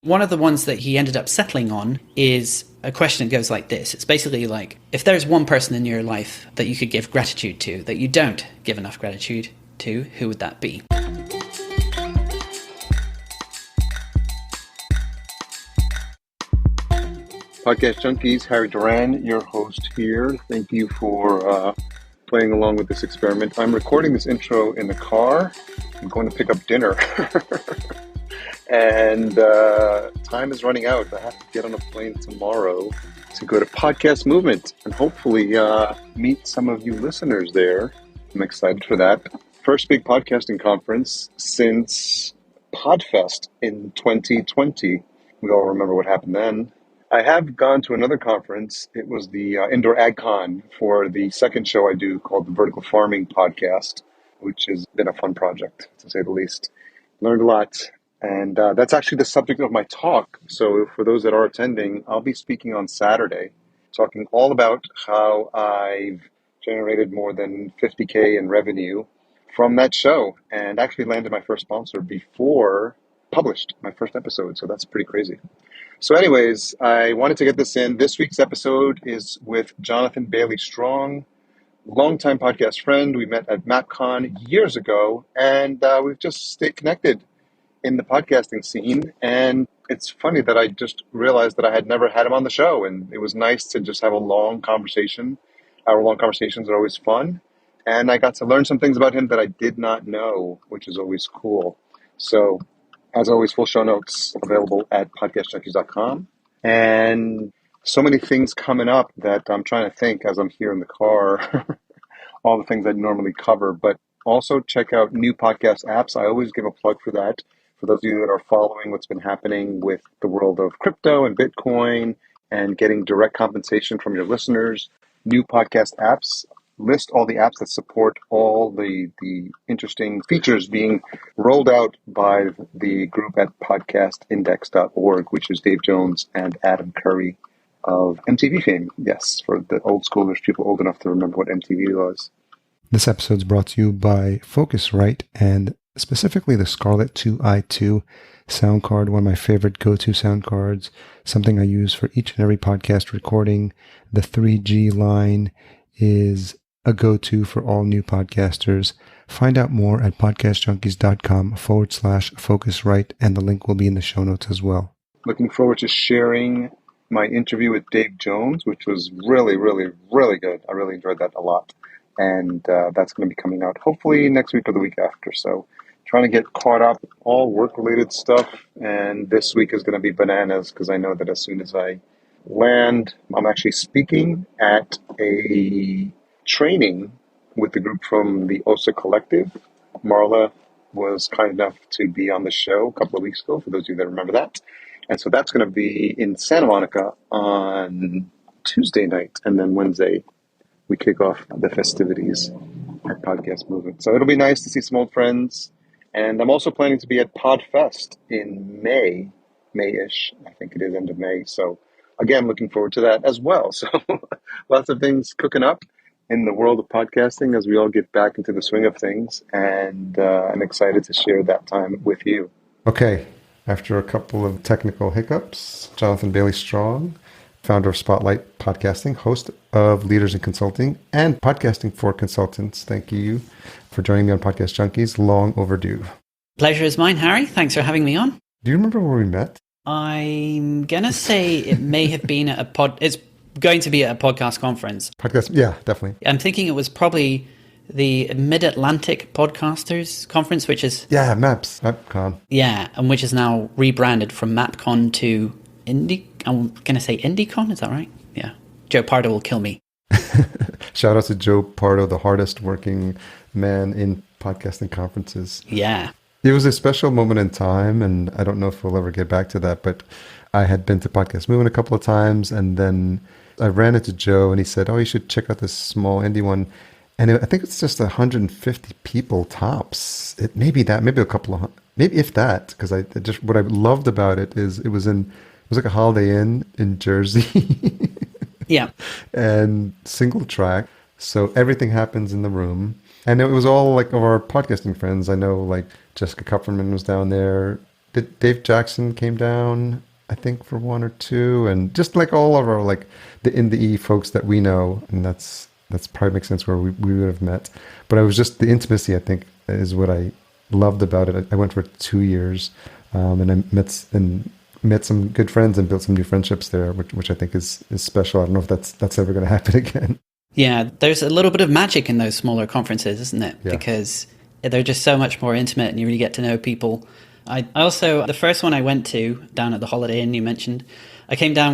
One of the ones that he ended up settling on is a question that goes like this. It's basically like, if there's one person in your life that you could give gratitude to, that you don't give enough gratitude to, who would that be? Podcast Junkies, Harry Duran, your host here. Thank you for playing along with this experiment. I'm recording this intro in the car. I'm going to pick up dinner. And time is running out. I have to get on a plane tomorrow to go to Podcast Movement and hopefully meet some of you listeners there. I'm excited for that. First big podcasting conference since Podfest in 2020. We all remember what happened then. I have gone to another conference. It was the Indoor AgCon for the second show I do called the Vertical Farming Podcast, which has been a fun project, to say the least. Learned a lot. And that's actually the subject of my talk. So for those that are attending, I'll be speaking on Saturday, talking all about how I've generated more than 50K in revenue from that show and actually landed my first sponsor before published my first episode. So that's pretty crazy. So anyways, I wanted to get this in. This week's episode is with Jonathan Baillie Strong, longtime podcast friend. We met at MapCon years ago, and we've just stayed connected in the podcasting scene. And it's funny that I just realized that I had never had him on the show, and it was nice to just have a long conversation. Hour-long conversations are always fun. And I got to learn some things about him that I did not know, which is always cool. So as always, full show notes available at podcastjunkies.com. And so many things coming up that I'm trying to think as I'm here in the car, all the things I normally cover. But also check out new podcast apps. I always give a plug for that. For those of you that are following what's been happening with the world of crypto and Bitcoin and getting direct compensation from your listeners, new podcast apps. List all the apps that support all the interesting features being rolled out by the group at podcastindex.org, which is Dave Jones and Adam Curry of MTV fame. Yes, for the old schoolers, people old enough to remember what MTV was. This episode is brought to you by Focusrite and specifically the Scarlett 2i2 sound card, one of my favorite go-to sound cards, something I use for each and every podcast recording. The 3G line is a go-to for all new podcasters. Find out more at podcastjunkies.com/Focusrite, and the link will be in the show notes as well. Looking forward to sharing my interview with Dave Jones, which was really, really, really good. I really enjoyed that a lot. And that's going to be coming out hopefully next week or the week after. So trying to get caught up, all work-related stuff. And this week is going to be bananas because I know that as soon as I land, I'm actually speaking at a training with the group from the OSA Collective. Marla was kind enough to be on the show a couple of weeks ago, for those of you that remember that. And so that's going to be in Santa Monica on Tuesday night, and then Wednesday we kick off the festivities at Podcast Movement. So it'll be nice to see some old friends. And I'm also planning to be at Podfest in May-ish. I think it is end of May. So again, looking forward to that as well. So lots of things cooking up in the world of podcasting as we all get back into the swing of things. And I'm excited to share that time with you. Okay, after a couple of technical hiccups, Jonathan Baillie Strong, founder of Spotlight Podcasting, host of Leaders in Consulting, and Podcasting for Consultants. Thank you for joining me on Podcast Junkies. Long overdue. Pleasure is mine, Harry. Thanks for having me on. Do you remember where we met? I'm going to say it may have been at it's going to be at a podcast conference. Podcast, yeah, definitely. I'm thinking it was probably the Mid-Atlantic Podcasters Conference, which is... Yeah, MapCon. Yeah, and which is now rebranded from MapCon to I'm going to say IndieCon, is that right? Yeah. Joe Pardo will kill me. Shout out to Joe Pardo, the hardest working man in podcasting conferences. Yeah. It was a special moment in time, and I don't know if we'll ever get back to that, but I had been to Podcast Movement a couple of times, and then I ran into Joe, and he said, oh, you should check out this small indie one. And I think it's just 150 people tops. It may be that, maybe a couple of, maybe if that, because what I loved about it is it was like a Holiday Inn in Jersey. Yeah. And single track. So everything happens in the room. And it was all like of our podcasting friends. I know like Jessica Kupferman was down there. Dave Jackson came down, I think, for one or two, and just like all of our like the indie folks that we know, and that's probably makes sense where we would have met. But I was just the intimacy, I think, is what I loved about it. I went for 2 years, and I met some good friends and built some new friendships there, which I think is special. I don't know if that's ever going to happen again. Yeah, there's a little bit of magic in those smaller conferences, isn't it? Yeah. Because they're just so much more intimate and you really get to know people. I also, the first one I went to down at the Holiday Inn you mentioned, I came down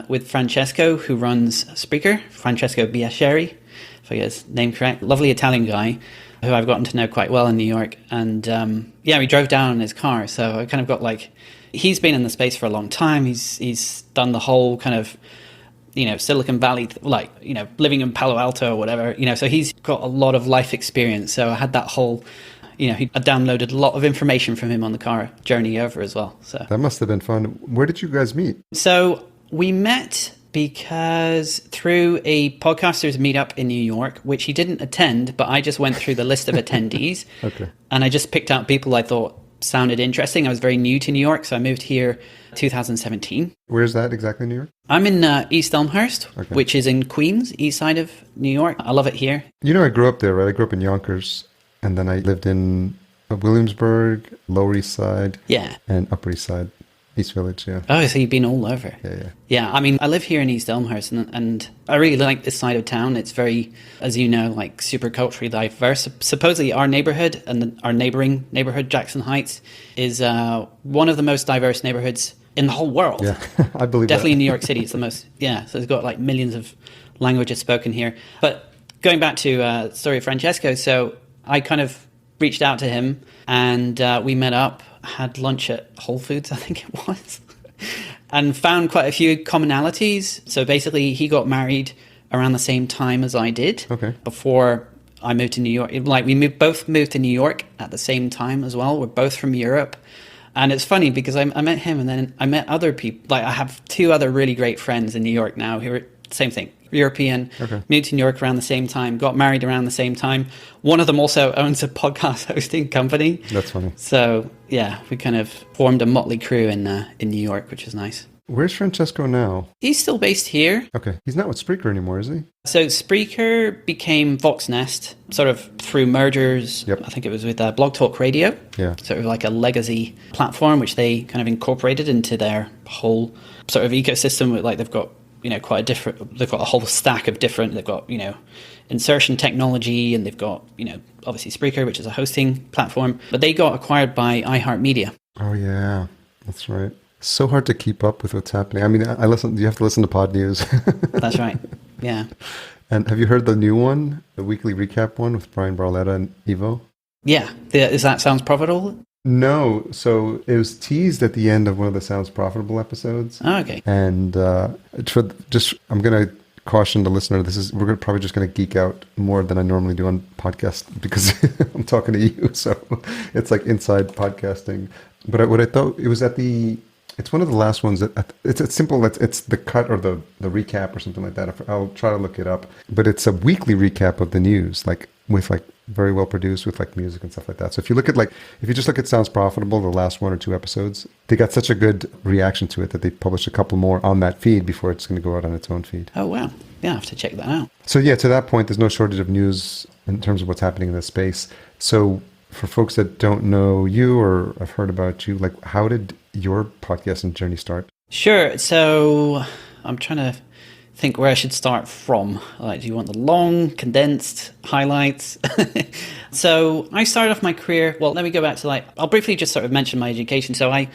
with Francesco, who runs Spreaker, Francesco Biascieri, if I get his name correct. Lovely Italian guy who I've gotten to know quite well in New York. And we drove down in his car. So I kind of got like, he's been in the space for a long time. He's done the whole kind of, Silicon Valley, living in Palo Alto or whatever, so he's got a lot of life experience. So I had that whole, I downloaded a lot of information from him on the car journey over as well. So that must have been fun. Where did you guys meet? So we met because through a podcasters meetup in New York, which he didn't attend, but I just went through the list of attendees. Okay. And I just picked out people I thought sounded interesting. I was very new to New York, so I moved here 2017. Where's that exactly, New York? I'm in East Elmhurst, Okay. which is in Queens, east side of New York. I love it here. I grew up there, right? I grew up in Yonkers, and then I lived in Williamsburg, Lower East Side, Yeah. and Upper East Side, East Village, yeah. Oh, so you've been all over. Yeah. Yeah, I mean, I live here in East Elmhurst, and I really like this side of town. It's very, as you know, like super culturally diverse. Supposedly our neighborhood and our neighboring neighborhood, Jackson Heights, is one of the most diverse neighborhoods in the whole world. Yeah, I believe Definitely that. in New York City, it's the most, so it's got like millions of languages spoken here. But going back to story of Francesco, so I kind of reached out to him and we met up, had lunch at Whole Foods, I think it was, and found quite a few commonalities. So basically he got married around the same time as I did. Okay. Before I moved to New York. Like both moved to New York at the same time as well. We're both from Europe. And it's funny because I met him and then I met other people. Like I have two other really great friends in New York now who are same thing, European, Okay. moved to New York around the same time, got married around the same time. One of them also owns a podcast hosting company. That's funny. So yeah, we kind of formed a motley crew in New York, which is nice. Where's Francesco now? He's still based here. Okay. He's not with Spreaker anymore, is he? So Spreaker became Voxnest sort of through mergers. Yep. I think it was with Blog Talk Radio. Yeah. Sort of like a legacy platform, which they kind of incorporated into their whole sort of ecosystem. Like they've got, quite a different, they've got a whole stack of different, they've got, insertion technology, and they've got, obviously Spreaker, which is a hosting platform, but they got acquired by iHeartMedia. Oh, yeah. That's right. So hard to keep up with what's happening. I mean, you have to listen to Pod News. That's right. Yeah. And have you heard the new one, the weekly recap one with Brian Barletta and Evo? Yeah. Is that Sounds Profitable? No. So it was teased at the end of one of the Sounds Profitable episodes. Oh, okay. And I'm going to caution the listener, we're probably just going to geek out more than I normally do on podcasts because I'm talking to you. So it's like inside podcasting. But what I thought, it was it's one of the last ones that it's simple. It's the cut or the recap or something like that. I'll try to look it up. But it's a weekly recap of the news, like with like very well produced with like music and stuff like that. So if you just look at Sounds Profitable, the last 1 or 2 episodes, they got such a good reaction to it that they published a couple more on that feed before it's going to go out on its own feed. Oh, wow. Yeah, I have to check that out. So yeah, to that point, there's no shortage of news in terms of what's happening in this space. So for folks that don't know you or have heard about you, like how did your podcasting journey start? Sure. So I'm trying to think where I should start from. Like, do you want the long, condensed highlights? So I started off my career. Well, let me go back to I'll briefly just sort of mention my education. So I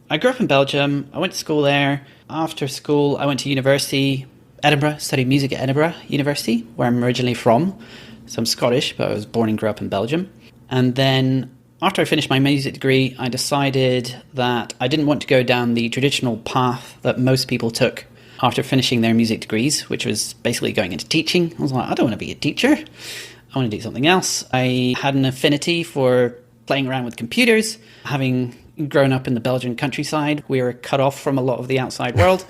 grew up in Belgium. I went to school there. After school, I went to university, Edinburgh, studied music at Edinburgh University, where I'm originally from. So I'm Scottish, but I was born and grew up in Belgium. And then after I finished my music degree, I decided that I didn't want to go down the traditional path that most people took after finishing their music degrees, which was basically going into teaching. I was like, I don't want to be a teacher. I want to do something else. I had an affinity for playing around with computers. Having grown up in the Belgian countryside, we were cut off from a lot of the outside world.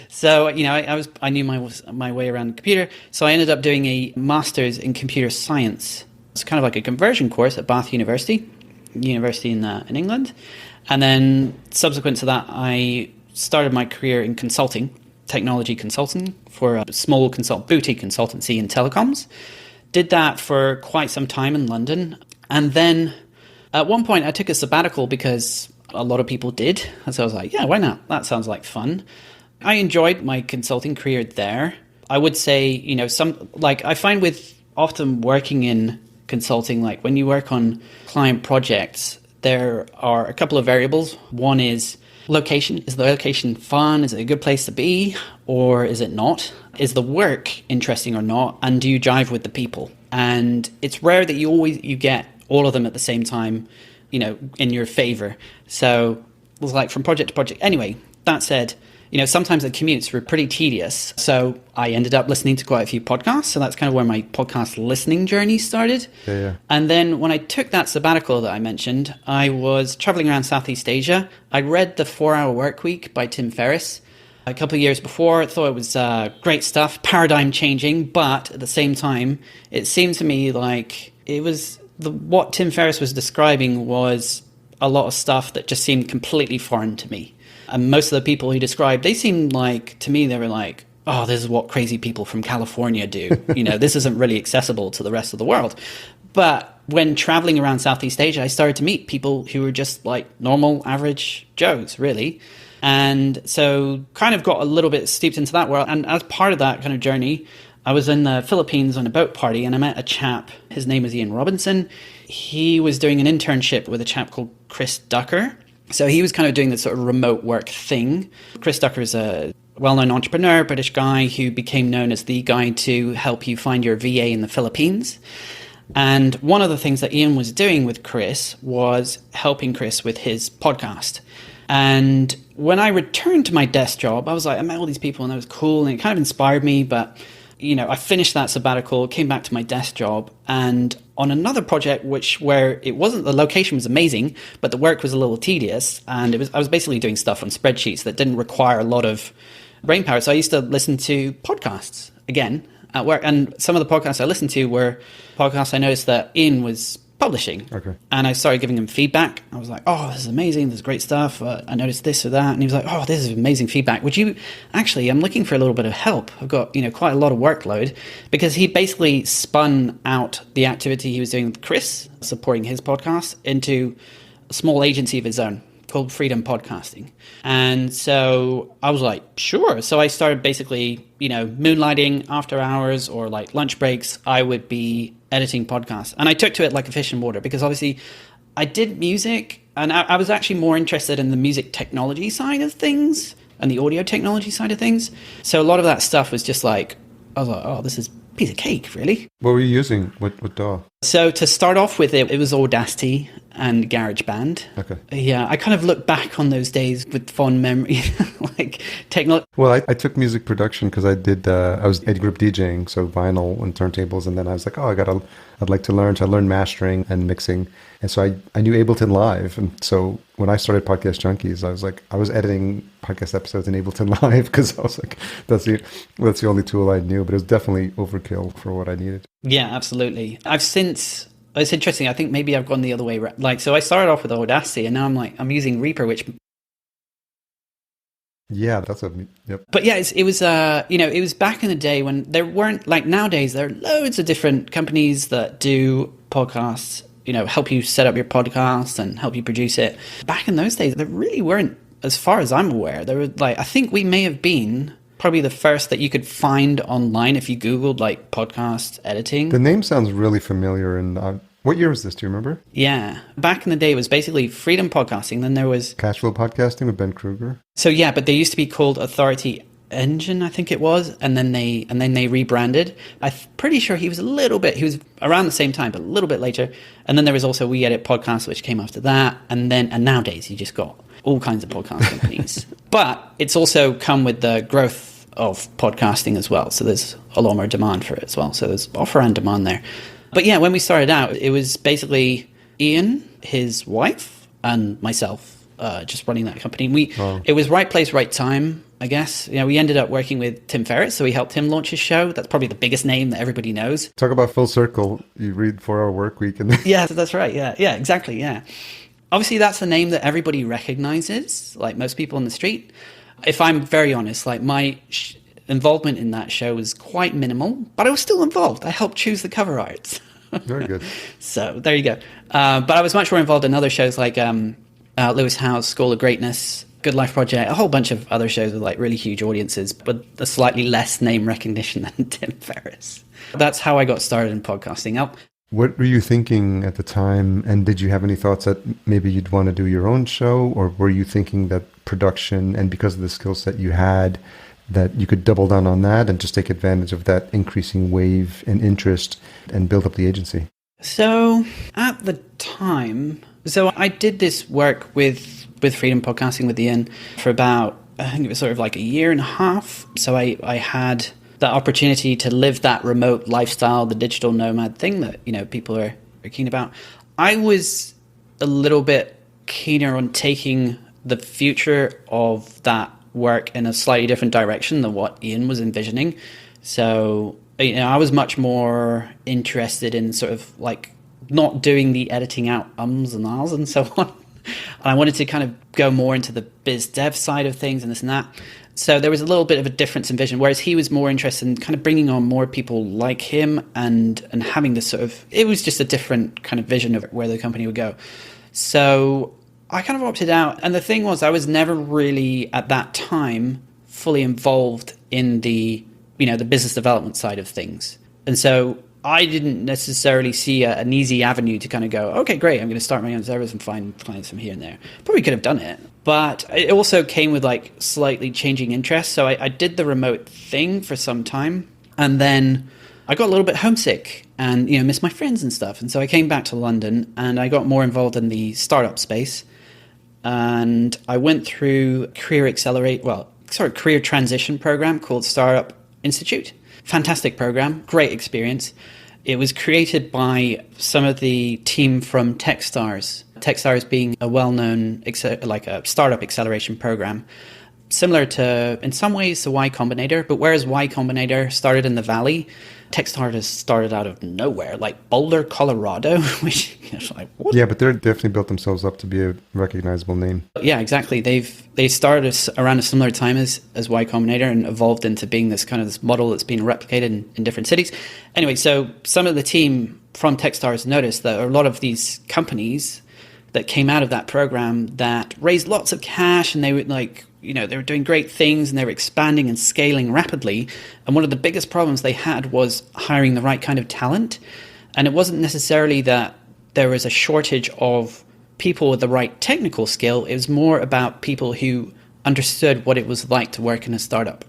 So, I knew my way around the computer. So I ended up doing a master's in computer science. It's kind of like a conversion course at Bath University, university in England. And then subsequent to that, I started my career in consulting, technology consulting for a small boutique consultancy in telecoms. Did that for quite some time in London. And then at one point I took a sabbatical because a lot of people did. And so I was like, yeah, why not? That sounds like fun. I enjoyed my consulting career there. I would say, you know, I find with often working in consulting, like when you work on client projects, there are a couple of variables. One is location. Is the location fun? Is it a good place to be? Or is it not? Is the work interesting or not? And do you jive with the people? And it's rare that you get all of them at the same time, you know, in your favor. So it was like from project to project. Anyway, that said, you know, sometimes the commutes were pretty tedious. So I ended up listening to quite a few podcasts. So that's kind of where my podcast listening journey started. Yeah. And then when I took that sabbatical that I mentioned, I was traveling around Southeast Asia. I read The 4-Hour Workweek by Tim Ferriss a couple of years before. I thought it was great stuff, paradigm changing. But at the same time, it seemed to me like it was what Tim Ferriss was describing was a lot of stuff that just seemed completely foreign to me. And most of the people he described, they seemed like, to me, they were like, oh, this is what crazy people from California do. You know, this isn't really accessible to the rest of the world. But when traveling around Southeast Asia, I started to meet people who were just like normal, average Joes, really. And so kind of got a little bit steeped into that world. And as part of that kind of journey, I was in the Philippines on a boat party and I met a chap. His name was Ian Robinson. He was doing an internship with a chap called Chris Ducker. So he was kind of doing this sort of remote work thing. Chris Ducker is a well-known entrepreneur, British guy who became known as the guy to help you find your VA in the Philippines. And one of the things that Ian was doing with Chris was helping Chris with his podcast. And when I returned to my desk job, I was like, I met all these people and that was cool and it kind of inspired me. But, you know, I finished that sabbatical, came back to my desk job, and on another project where it wasn't, the location was amazing, but the work was a little tedious. And I was basically doing stuff on spreadsheets that didn't require a lot of brain power. So I used to listen to podcasts again at work. And some of the podcasts I listened to were podcasts I noticed that Ian was publishing. Okay. And I started giving him feedback. I was like, oh, this is amazing. This is great stuff. I noticed this or that. And he was like, oh, this is amazing feedback. I'm looking for a little bit of help. I've got, you know, quite a lot of workload, because he basically spun out the activity he was doing with Chris, supporting his podcast, into a small agency of his own called Freedom Podcasting. And so I was like, sure. So I started basically, you know, moonlighting after hours or like lunch breaks. I would be editing podcasts. And I took to it like a fish in water, because obviously I did music and I was actually more interested in the music technology side of things and the audio technology side of things. So a lot of that stuff was just like, I was like, oh, this is a piece of cake, really. What were you using? What DAW? So to start off with, it was Audacity and GarageBand. Okay. Yeah, I kind of look back on those days with fond memory, like technology. Well, I took music production because I was Ed Group DJing, so vinyl and turntables, and then I was like, I'd like to learn. So I learned mastering and mixing, and so I knew Ableton Live, and so when I started Podcast Junkies, I was editing podcast episodes in Ableton Live because I was like, that's the only tool I knew, but it was definitely overkill for what I needed. Yeah, absolutely. It's interesting. I think maybe I've gone the other way. Like, so I started off with Audacity, and now I'm using Reaper, which. Yeah, yep. But yeah, it was back in the day when there weren't, like nowadays, there are loads of different companies that do podcasts, you know, help you set up your podcast and help you produce it. Back in those days, there really weren't, as far as I'm aware. There were like, I think we may have been probably the first that you could find online if you Googled like podcast editing. The name sounds really familiar. And what year was this? Do you remember? Yeah. Back in the day, it was basically Freedom Podcasting. Then there was Cashflow Podcasting with Ben Kruger. So yeah, but they used to be called Authority Engine, I think it was, and then they rebranded. I'm pretty sure he was around the same time, but a little bit later. And then there was also We Edit Podcast, which came after that. And nowadays you just got all kinds of podcast companies. But it's also come with the growth of podcasting as well. So there's a lot more demand for it as well. So there's offer and demand there. But yeah, when we started out, it was basically Ian, his wife, and myself just running that company. It was right place, right time. I guess. We ended up working with Tim Ferriss, so we helped him launch his show. That's probably the biggest name that everybody knows. Talk about full circle. You read 4 Hour Work Week. And Yeah, that's right. Yeah, exactly. Yeah. Obviously, that's a name that everybody recognizes, like most people on the street. If I'm very honest, like my involvement in that show was quite minimal, but I was still involved. I helped choose the cover art. Very good. So there you go. But I was much more involved in other shows like Lewis Howe's School of Greatness, Good Life Project, a whole bunch of other shows with like really huge audiences, but a slightly less name recognition than Tim Ferriss. That's how I got started in podcasting. What were you thinking at the time? And did you have any thoughts that maybe you'd want to do your own show? Or were you thinking that production, and because of the skill set you had, that you could double down on that and just take advantage of that increasing wave in interest and build up the agency? So at the time, I did this work with Freedom Podcasting with Ian for about, I think it was sort of like a year and a half. So I had that opportunity to live that remote lifestyle, the digital nomad thing that, people are keen about. I was a little bit keener on taking the future of that work in a slightly different direction than what Ian was envisioning. So, I was much more interested in sort of like not doing the editing out ums and ahs and so on. And I wanted to kind of go more into the biz dev side of things and this and that. So there was a little bit of a difference in vision, whereas he was more interested in kind of bringing on more people like him and having this sort of, it was just a different kind of vision of where the company would go. So I kind of opted out. And the thing was, I was never really at that time fully involved in the, the business development side of things. And so I didn't necessarily see an easy avenue to kind of go, okay, great, I'm going to start my own service and find clients from here and there. Probably could have done it. But it also came with like slightly changing interests. So I did the remote thing for some time. And then I got a little bit homesick and, missed my friends and stuff. And so I came back to London and I got more involved in the startup space. And I went through career transition program called Startup Institute. Fantastic program, great experience. It was created by some of the team from Techstars. Techstars being a well-known like a startup acceleration program, similar to, in some ways, the Y Combinator. But whereas Y Combinator started in the Valley, Techstars started out of nowhere, like Boulder, Colorado, which like what? Yeah, but they're definitely built themselves up to be a recognizable name. Yeah, exactly. They started around a similar time as Y Combinator and evolved into being this model that's being replicated in different cities. Anyway, so some of the team from Techstars noticed that a lot of these companies that came out of that program that raised lots of cash and they would they were doing great things and they were expanding and scaling rapidly. And one of the biggest problems they had was hiring the right kind of talent. And it wasn't necessarily that there was a shortage of people with the right technical skill. It was more about people who understood what it was like to work in a startup.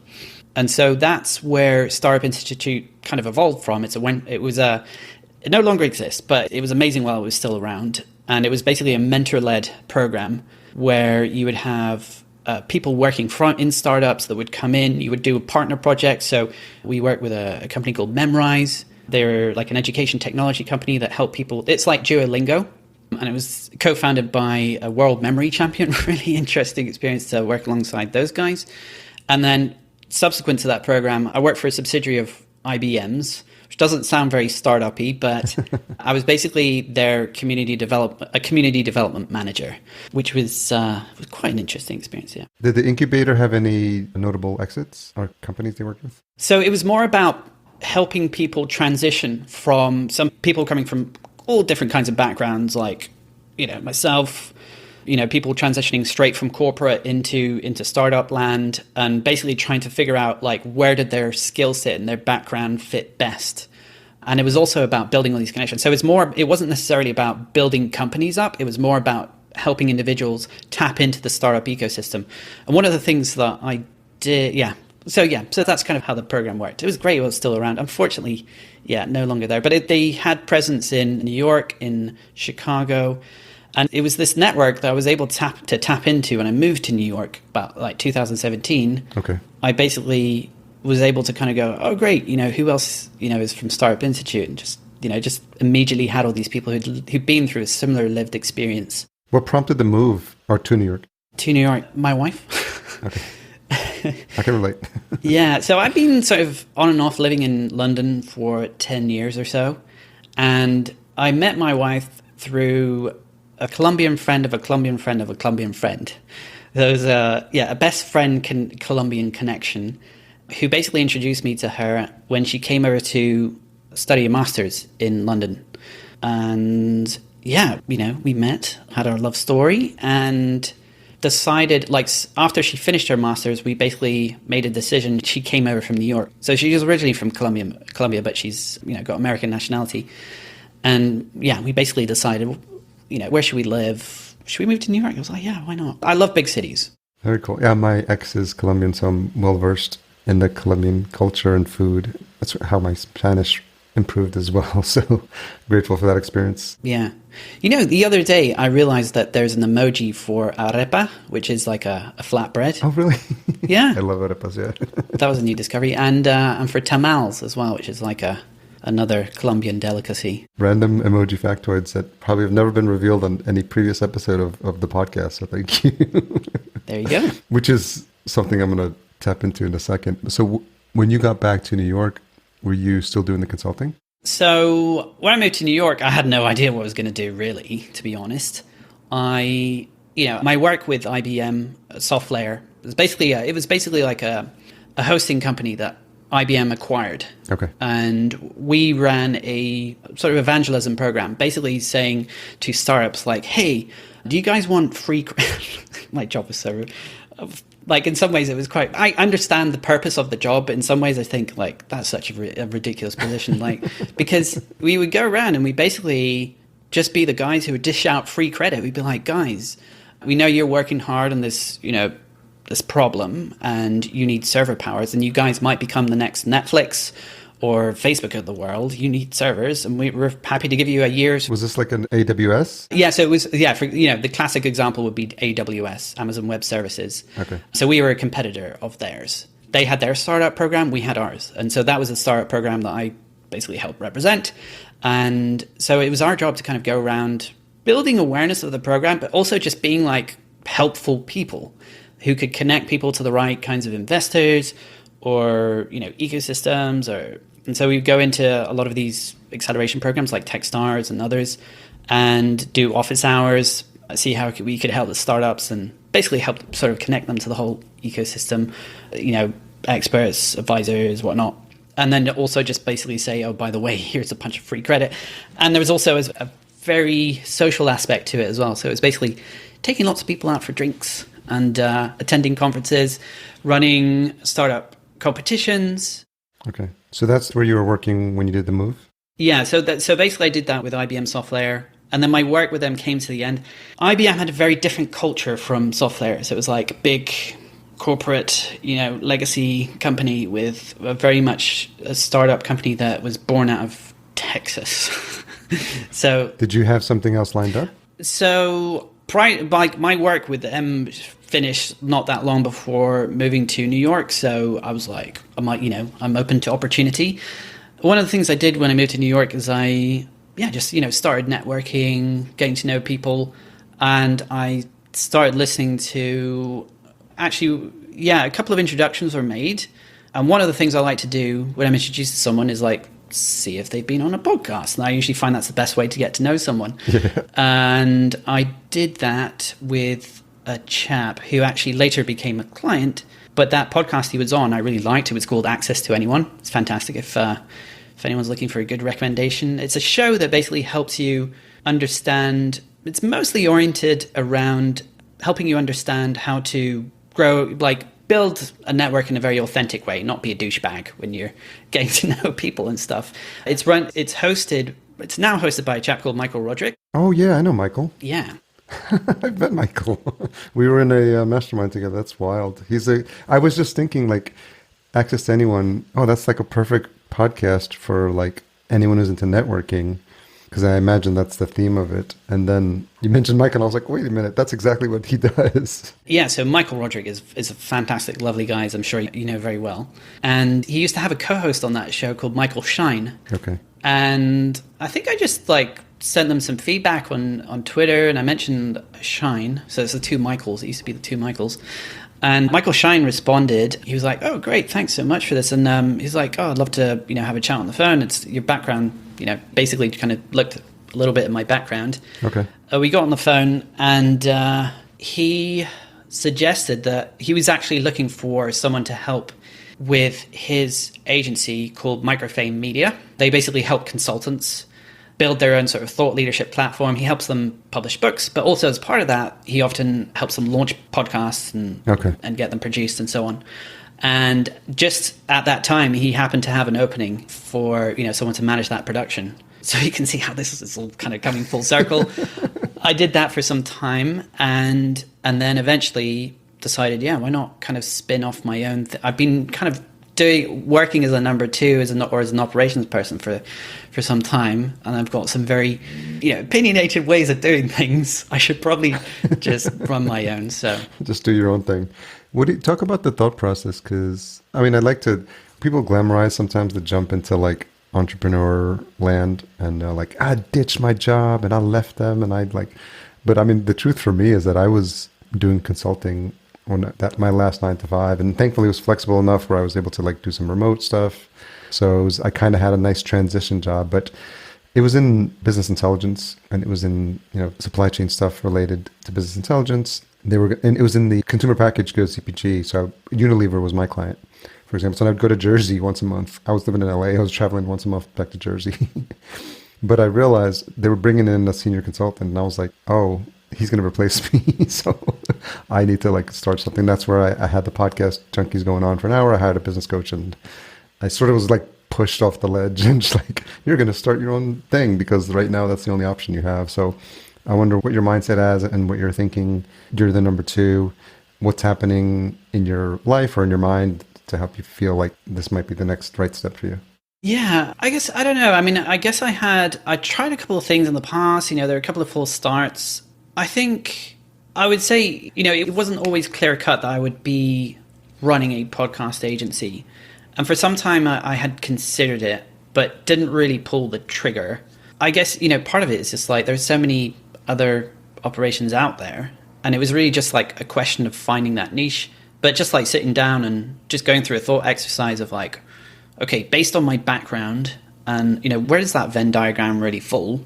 And so that's where Startup Institute kind of evolved from. It no longer exists, but it was amazing while it was still around. And it was basically a mentor-led program where you would have people working in startups that would come in. You would do a partner project. So we worked with a company called Memrise. They're like an education technology company that help people. It's like Duolingo. And it was co-founded by a world memory champion. Really interesting experience to work alongside those guys. And then subsequent to that program, I worked for a subsidiary of IBM's, which doesn't sound very startup-y, but I was basically their community development manager, which was quite an interesting experience, yeah. Did the incubator have any notable exits or companies they worked with? So it was more about helping people transition from some people coming from all different kinds of backgrounds, like, myself, people transitioning straight from corporate into startup land and basically trying to figure out like where did their skill set and their background fit best. And it was also about building all these connections. So it wasn't necessarily about building companies up. It was more about helping individuals tap into the startup ecosystem. And one of the things that I did, so that's kind of how the program worked. It was great. It was still around. Unfortunately, no longer there. But they had presence in New York, in Chicago. And it was this network that I was able to tap into when I moved to New York about like 2017. Okay. I basically was able to kind of go, oh, great, who else, is from Startup Institute, and just immediately had all these people who'd been through a similar lived experience. What prompted the move to New York? To New York, my wife. Okay. I can relate. Yeah, so I've been sort of on and off living in London for 10 years or so. And I met my wife through a Colombian friend of a Colombian friend of a Colombian friend. There was a best friend Colombian connection who basically introduced me to her when she came over to study a master's in London. And yeah, we met, had our love story, and decided, like, after she finished her master's, we basically made a decision. She came over from New York. So she was originally from Colombia, but she's, got American nationality. And yeah, we basically decided, where should we live? Should we move to New York? I was like, yeah, why not? I love big cities. Very cool. Yeah, my ex is Colombian, so I'm well versed in the Colombian culture and food. That's how my Spanish improved as well. So grateful for that experience. Yeah. The other day I realized that there's an emoji for arepa, which is like a flatbread. Oh, really? Yeah. I love arepas, yeah. That was a new discovery. And for tamales as well, which is like another Colombian delicacy. Random emoji factoids that probably have never been revealed on any previous episode of the podcast. So thank you. There you go. Which is something I'm going to tap into in a second. So when you got back to New York, were you still doing the consulting? So when I moved to New York, I had no idea what I was going to do, really, to be honest. My work with IBM Software was basically like a hosting company that IBM acquired. Okay. And we ran a sort of evangelism program, basically saying to startups like, hey, do you guys want free... My job was so... Like, in some ways, it was quite... I understand the purpose of the job, but in some ways, I think, like, that's such a ridiculous position. Like, because we would go around and we basically just be the guys who would dish out free credit. We'd be like, guys, we know you're working hard on this, this problem, and you need server powers, and you guys might become the next Netflix or Facebook of the world. You need servers, and we're happy to give you a year's... Was this like an AWS? Yeah, so it was, for, the classic example would be AWS, Amazon Web Services. Okay. So we were a competitor of theirs. They had their startup program, we had ours. And so that was a startup program that I basically helped represent. And so it was our job to kind of go around building awareness of the program, but also just being like helpful people who could connect people to the right kinds of investors or, ecosystems. And so we go into a lot of these acceleration programs like Techstars and others and do office hours, see how we could help the startups and basically help sort of connect them to the whole ecosystem, experts, advisors, whatnot. And then also just basically say, oh, by the way, here's a bunch of free credit. And there was also a very social aspect to it as well. So it was basically taking lots of people out for drinks and attending conferences, running startup competitions. Okay. So that's where you were working when you did the move? Yeah. So basically I did that with IBM Software. And then my work with them came to the end. IBM had a very different culture from Software. So it was like big corporate, legacy company with very much a startup company that was born out of Texas. So did you have something else lined up? So my work with them finished not that long before moving to New York. So I was like, I'm open to opportunity. One of the things I did when I moved to New York is I started networking, getting to know people, and I started listening to a couple of introductions were made. And one of the things I like to do when I'm introduced to someone is like see if they've been on a podcast. And I usually find that's the best way to get to know someone. Yeah. And I did that with a chap who actually later became a client. But that podcast he was on, I really liked. It was called Access to Anyone. It's fantastic if anyone's looking for a good recommendation. It's a show that basically helps you understand. It's mostly oriented around helping you understand how to grow, build a network in a very authentic way, not be a douchebag when you're getting to know people and stuff. It's now hosted by a chap called Michael Roderick. Oh yeah, I know Michael. Yeah. I've met Michael. We were in a mastermind together. That's wild. I was just thinking Access to Anyone. Oh, that's like a perfect podcast for anyone who's into networking, because I imagine that's the theme of it. And then you mentioned Michael, and I was like, wait a minute, that's exactly what he does. Yeah, so Michael Roderick is a fantastic, lovely guy, as I'm sure you know very well. And he used to have a co-host on that show called Michael Shine. Okay. And I think I just sent them some feedback on Twitter, and I mentioned Shine. So it's the two Michaels. It used to be the two Michaels. And Michael Shine responded. He was like, "Oh, great, thanks so much for this." And he's like, "Oh, I'd love to, have a chat on the phone. It's your background, basically kind of looked a little bit at my background." Okay. We got on the phone, and he suggested that he was actually looking for someone to help with his agency called Microfame Media. They basically help consultants build their own sort of thought leadership platform. He helps them publish books, but also as part of that, he often helps them launch podcasts and get them produced and so on. And just at that time, he happened to have an opening for someone to manage that production. So you can see how this is all kind of coming full circle. I did that for some time, and then eventually decided, why not kind of spin off my own I've been kind of working as a number two as an operations person for some time, and I've got some very opinionated ways of doing things. I should probably just run my own. So just do your own thing. What do you talk about the thought process? Because I like to people glamorize sometimes the jump into like entrepreneur land, and like I ditched my job and I left them, and but the truth for me is that I was doing consulting my last 9 to 5, and thankfully it was flexible enough where I was able to like do some remote stuff. So I kind of had a nice transition job, but it was in business intelligence, and it was in supply chain stuff related to business intelligence. And it was in the consumer packaged goods CPG. So Unilever was my client, for example. So I'd go to Jersey once a month. I was living in LA. I was traveling once a month back to Jersey. But I realized they were bringing in a senior consultant, and I was like, oh, he's going to replace me. So I need to like start something. That's where I had the podcast Junkies going on for an hour. I hired a business coach, and I sort of was like pushed off the ledge and just like, you're going to start your own thing because right now that's the only option you have. So I wonder what your mindset is and what you're thinking. You're the number two. What's happening in your life or in your mind to help you feel like this might be the next right step for you? Yeah, I guess, I don't know. I guess I tried a couple of things in the past. There were a couple of false starts. I think I would say, it wasn't always clear cut that I would be running a podcast agency. And for some time I had considered it, but didn't really pull the trigger. I guess, part of it is just like there's so many other operations out there. And it was really just like a question of finding that niche, but just like sitting down and just going through a thought exercise of like, okay, based on my background and, where does that Venn diagram really fall?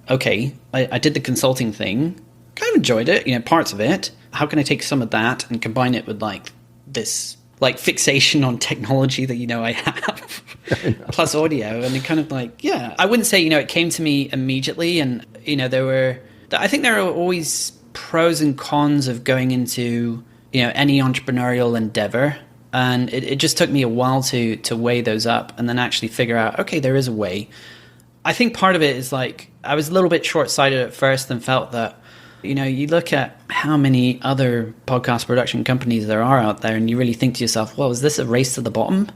Okay, I did the consulting thing, kind of enjoyed it, parts of it. How can I take some of that and combine it with like this like fixation on technology that I have, plus audio, and it kind of like, I wouldn't say it came to me immediately, and I think there are always pros and cons of going into any entrepreneurial endeavor, and it just took me a while to weigh those up and then actually figure out, okay, there is a way. I think part of it is like I was a little bit short-sighted at first and felt that, you look at how many other podcast production companies there are out there, and you really think to yourself, well, is this a race to the bottom?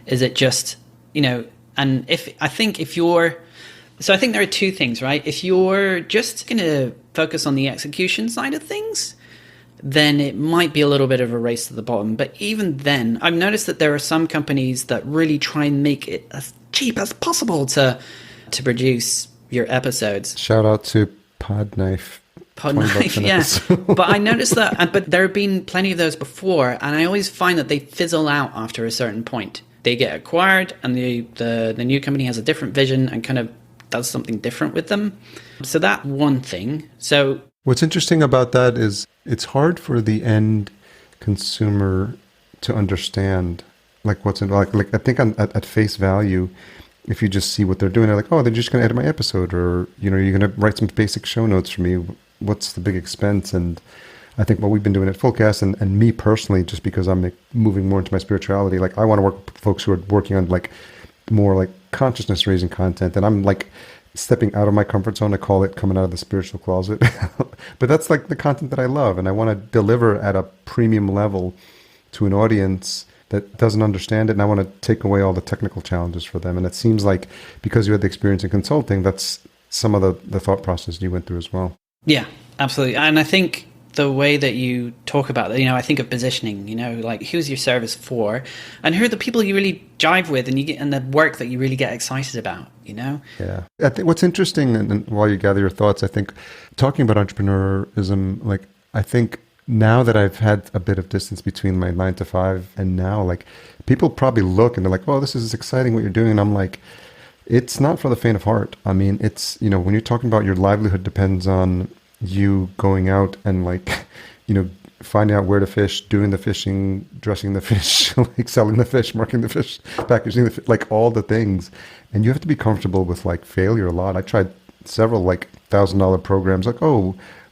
Is it just, and I think there are two things, right? If you're just going to focus on the execution side of things, then it might be a little bit of a race to the bottom. But even then, I've noticed that there are some companies that really try and make it as cheap as possible to produce your episodes. Shout out to Podknife. Yeah. But I noticed that, but there have been plenty of those before, and I always find that they fizzle out after a certain point. They get acquired, and the new company has a different vision and kind of does something different with them. So that one thing. So what's interesting about that is it's hard for the end consumer to understand like what's in like I think at face value, if you just see what they're doing, they're like, oh, they're just going to edit my episode, or you're going to write some basic show notes for me. What's the big expense? And I think what we've been doing at Fullcast, and me personally, just because I'm like moving more into my spirituality, like I want to work with folks who are working on like more like consciousness raising content, and I'm like stepping out of my comfort zone. I call it coming out of the spiritual closet. But that's like the content that I love, and I want to deliver at a premium level to an audience that doesn't understand it, and I want to take away all the technical challenges for them. And it seems like because you had the experience in consulting, that's some of the thought process you went through as well. Yeah, absolutely. And I think the way that you talk about it, I think of positioning, like who's your service for, and who are the people you really jive with, and the work that you really get excited about, Yeah. I think what's interesting, and while you gather your thoughts, I think talking about entrepreneurism, like I think now that I've had a bit of distance between my 9 to 5 and now, like people probably look and they're like, "Oh, this is exciting what you're doing," and I'm like, it's not for the faint of heart. I mean, it's, when you're talking about your livelihood depends on you going out and like, finding out where to fish, doing the fishing, dressing the fish, like selling the fish, marking the fish, packaging the fish, like all the things. And you have to be comfortable with like failure a lot. I tried several like $1,000 programs, like,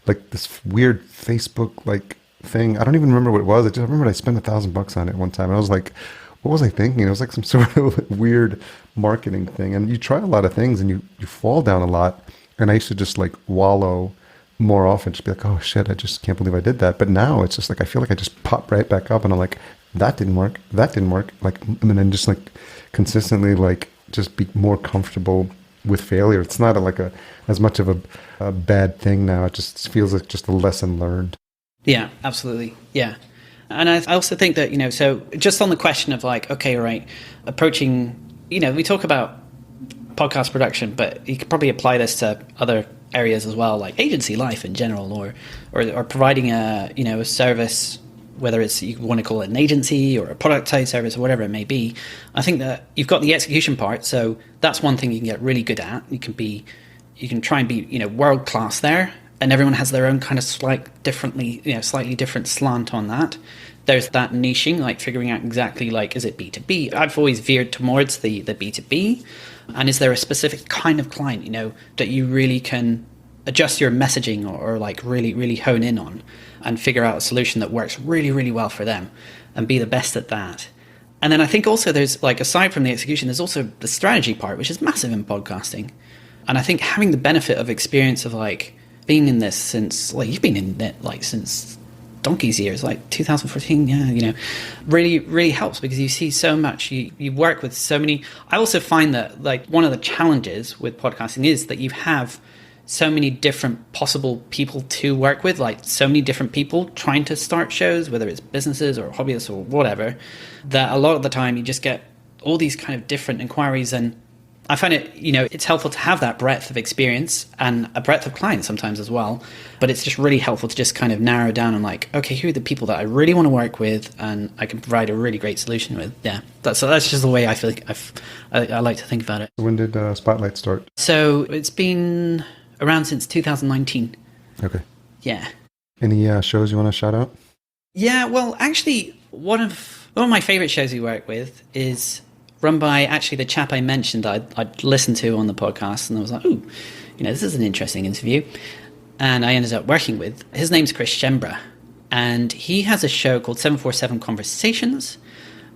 like this weird Facebook like thing. I don't even remember what it was. I just remember I spent $1,000 on it one time. And I was like, what was I thinking? It was like some sort of weird marketing thing. And you try a lot of things and you fall down a lot. And I used to just like wallow more often, just be like, oh shit, I just can't believe I did that. But now it's just like, I feel like I just pop right back up and I'm like, that didn't work. Like, and then just like consistently like just be more comfortable with failure. It's not as much of a bad thing now. It just feels like just a lesson learned. Yeah, absolutely. Yeah. And I also think that, so just on the question of like, okay, right, approaching, we talk about podcast production, but you could probably apply this to other areas as well, like agency life in general, or providing a service, whether it's, you want to call it an agency or a product type service or whatever it may be. I think that you've got the execution part. So that's one thing you can get really good at. You can try and be, world class there. And everyone has their own kind of slightly different slant on that. There's that niching, like figuring out exactly like, is it B2B? I've always veered towards the B2B. And is there a specific kind of client, that you really can adjust your messaging or like really, really hone in on and figure out a solution that works really, really well for them and be the best at that. And then I think also there's like, aside from the execution, there's also the strategy part, which is massive in podcasting. And I think having the benefit of experience of like, being in this since, like, you've been in it like since donkey's years, like 2014, really, really helps because you see so much. You work with so many. I also find that like one of the challenges with podcasting is that you have so many different possible people to work with, like so many different people trying to start shows, whether it's businesses or hobbyists or whatever, that a lot of the time you just get all these kind of different inquiries. And I find it, it's helpful to have that breadth of experience and a breadth of clients sometimes as well. But it's just really helpful to just kind of narrow down and like, okay, who are the people that I really want to work with and I can provide a really great solution with. Yeah, that's just the way I feel like I like to think about it. When did Spotlight start? So it's been around since 2019. Okay. Yeah. Any shows you want to shout out? Yeah, well, actually, one of my favorite shows we work with is run by actually the chap I mentioned I'd listened to on the podcast, and I was like, ooh, this is an interesting interview. And I ended up working with, his name's Chris Shembra, and he has a show called 747 Conversations,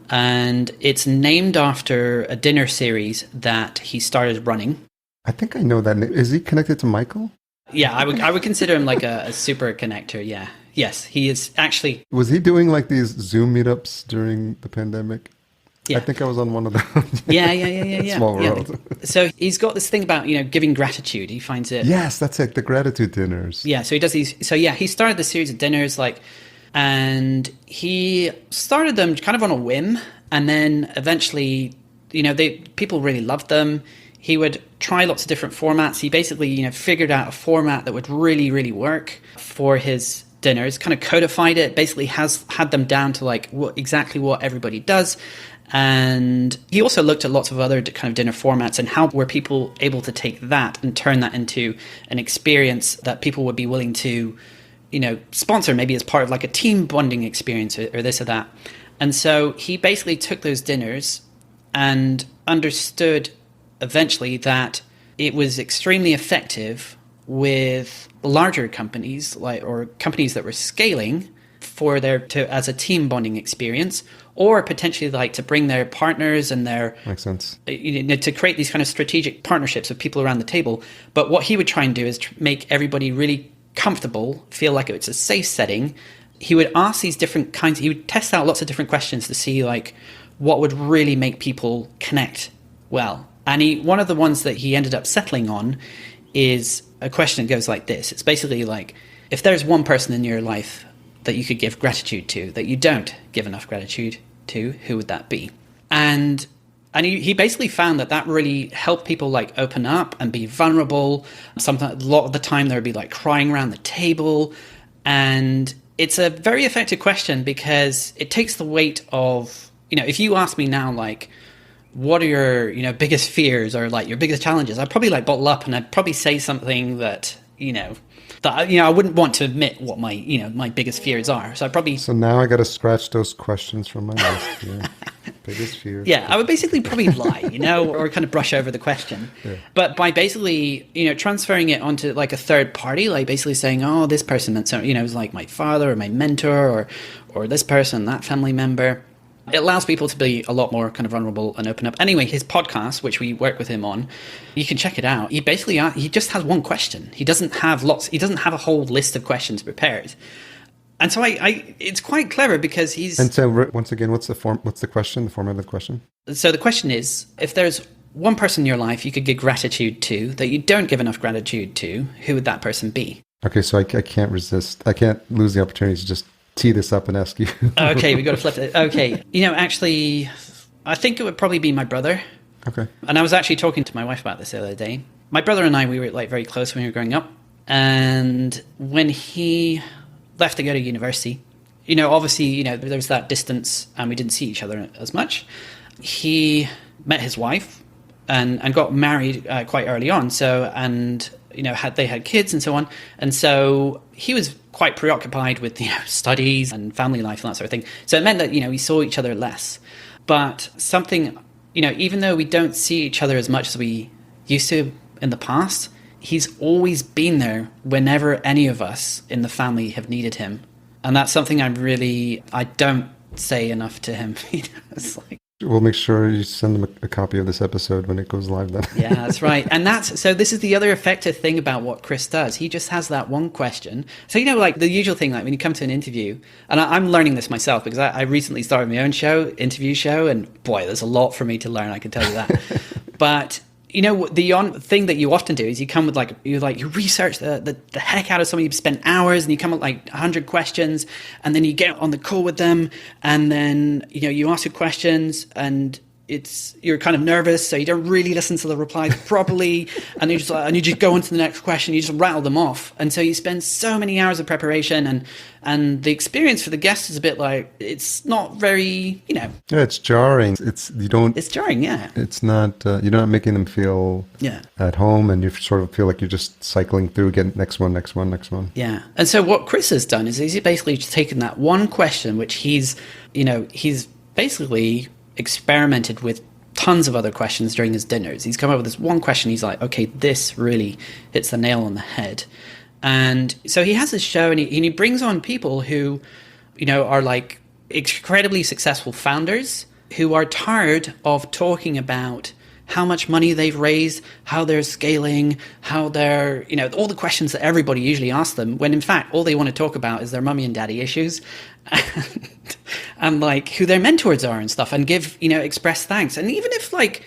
and it's named after a dinner series that he started running. I think I know that name. Is he connected to Michael? Yeah, I would consider him like a super connector, yeah. Yes, he is actually. Was he doing like these Zoom meetups during the pandemic? Yeah. I think I was on one of those. Yeah. Small world. Yeah. So he's got this thing about, giving gratitude. He finds it. Yes, that's it. The gratitude dinners. Yeah. So he does these. So yeah, he started the series of dinners, and he started them kind of on a whim. And then eventually, people really loved them. He would try lots of different formats. He basically, figured out a format that would really, really work for his dinners, kind of codified it, basically had them down to like exactly what everybody does. And he also looked at lots of other kind of dinner formats and how were people able to take that and turn that into an experience that people would be willing to, sponsor maybe as part of like a team bonding experience or this or that. And so he basically took those dinners and understood eventually that it was extremely effective with larger companies or companies that were scaling for as a team bonding experience, or potentially like to bring their partners and their makes sense to create these kind of strategic partnerships with people around the table. But what he would try and do is make everybody really comfortable, feel like it's a safe setting. He would ask these different kinds. He would test out lots of different questions to see like what would really make people connect well. And one of the ones that he ended up settling on is a question that goes like this. It's basically like, if there's one person in your life that you could give gratitude to, that you don't give enough gratitude to, who would that be? And he basically found that really helped people like open up and be vulnerable. Sometimes, a lot of the time, there would be like crying around the table. And it's a very effective question because it takes the weight of, if you ask me now, like, what are your, biggest fears or like your biggest challenges? I'd probably like bottle up and I'd probably say something that, I wouldn't want to admit what my, my biggest fears are. So I probably. So now I got to scratch those questions from my list. Yeah. Biggest fears. Yeah, I would basically probably lie, or kind of brush over the question. Yeah. But by basically, transferring it onto like a third party, like basically saying, oh, this person meant so, it was like my father or my mentor or this person, that family member. It allows people to be a lot more kind of vulnerable and open up. Anyway, his podcast, which we work with him on, you can check it out. He just has one question. He doesn't have a whole list of questions prepared. And so it's quite clever because he's... And so once again, what's the question, the format of the question? So the question is, if there's one person in your life you could give gratitude to that you don't give enough gratitude to, who would that person be? Okay, so I can't resist. I can't lose the opportunity to just tee this up and ask you. Okay, we got to flip it. Okay. Actually, I think it would probably be my brother. Okay. And I was actually talking to my wife about this the other day. My brother and I, we were like very close when we were growing up. And when he left to go to university, obviously, there was that distance and we didn't see each other as much. He met his wife and got married quite early on. So, and, they had kids and so on. And so he was quite preoccupied with, studies and family life and that sort of thing. So it meant that, we saw each other less. But something, even though we don't see each other as much as we used to in the past, he's always been there whenever any of us in the family have needed him. And that's something I don't say enough to him. It's like, we'll make sure you send them a copy of this episode when it goes live then. Yeah, that's right. And so this is the other effective thing about what Chris does. He just has that one question. So, like the usual thing, like when you come to an interview, and I'm learning this myself because I recently started my own interview show, and boy, there's a lot for me to learn, I can tell you that. But the thing that you often do is you come with you research the heck out of somebody, you spend hours and you come up with 100 questions, and then you get on the call with them, and then you ask your questions and you're kind of nervous, so you don't really listen to the replies properly, and you just go on to the next question, you just rattle them off, and so you spend so many hours of preparation, and the experience for the guest is a bit like, it's not very, Yeah, it's jarring. It's jarring, yeah. It's not, you're not making them feel at home, and you sort of feel like you're just cycling through, getting next one. Yeah. And so what Chris has done is he's basically just taken that one question, which he's basically experimented with tons of other questions during his dinners. He's come up with this one question. He's like, okay, this really hits the nail on the head. And so he has this show, and he brings on people who, are like incredibly successful founders who are tired of talking about how much money they've raised, how they're scaling, how they're, all the questions that everybody usually asks them, when in fact, all they want to talk about is their mummy and daddy issues and like who their mentors are and stuff, and give, express thanks. And even if look,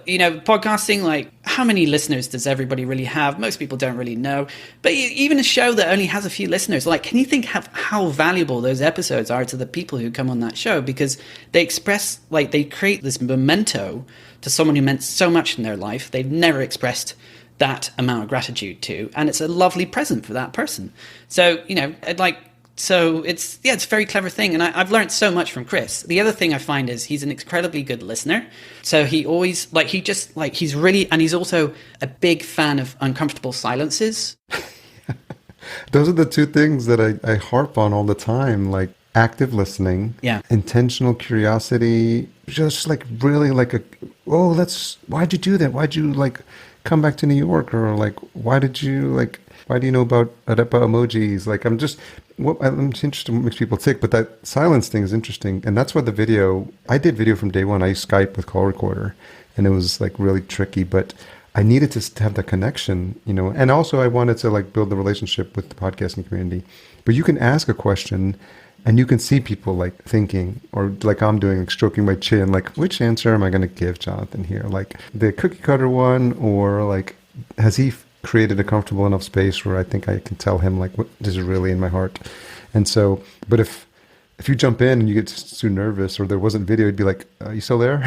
podcasting, how many listeners does everybody really have? Most people don't really know. But even a show that only has a few listeners, can you think how valuable those episodes are to the people who come on that show? Because they express, they create this memento to someone who meant so much in their life they've never expressed that amount of gratitude to. And it's a lovely present for that person. So, So it's a very clever thing. And I've learned so much from Chris. The other thing I find is he's an incredibly good listener. So he always, he's really, and he's also a big fan of uncomfortable silences. Those are the two things that I harp on all the time, active listening, intentional curiosity, just really why'd you do that? Why'd you come back to New York? Or why do you know about emojis? I'm interested in what makes people tick, but that silence thing is interesting. And that's why I did video from day one. I used Skype with call recorder, and it was really tricky, but I needed to have that connection, and also I wanted to build the relationship with the podcasting community. But you can ask a question and you can see people thinking, or I'm doing, stroking my chin, which answer am I going to give Jonathan here? The cookie cutter one, or has he created a comfortable enough space where I think I can tell him what is really in my heart? And so, but if you jump in and you get too nervous, or there wasn't video, you'd be are you still there?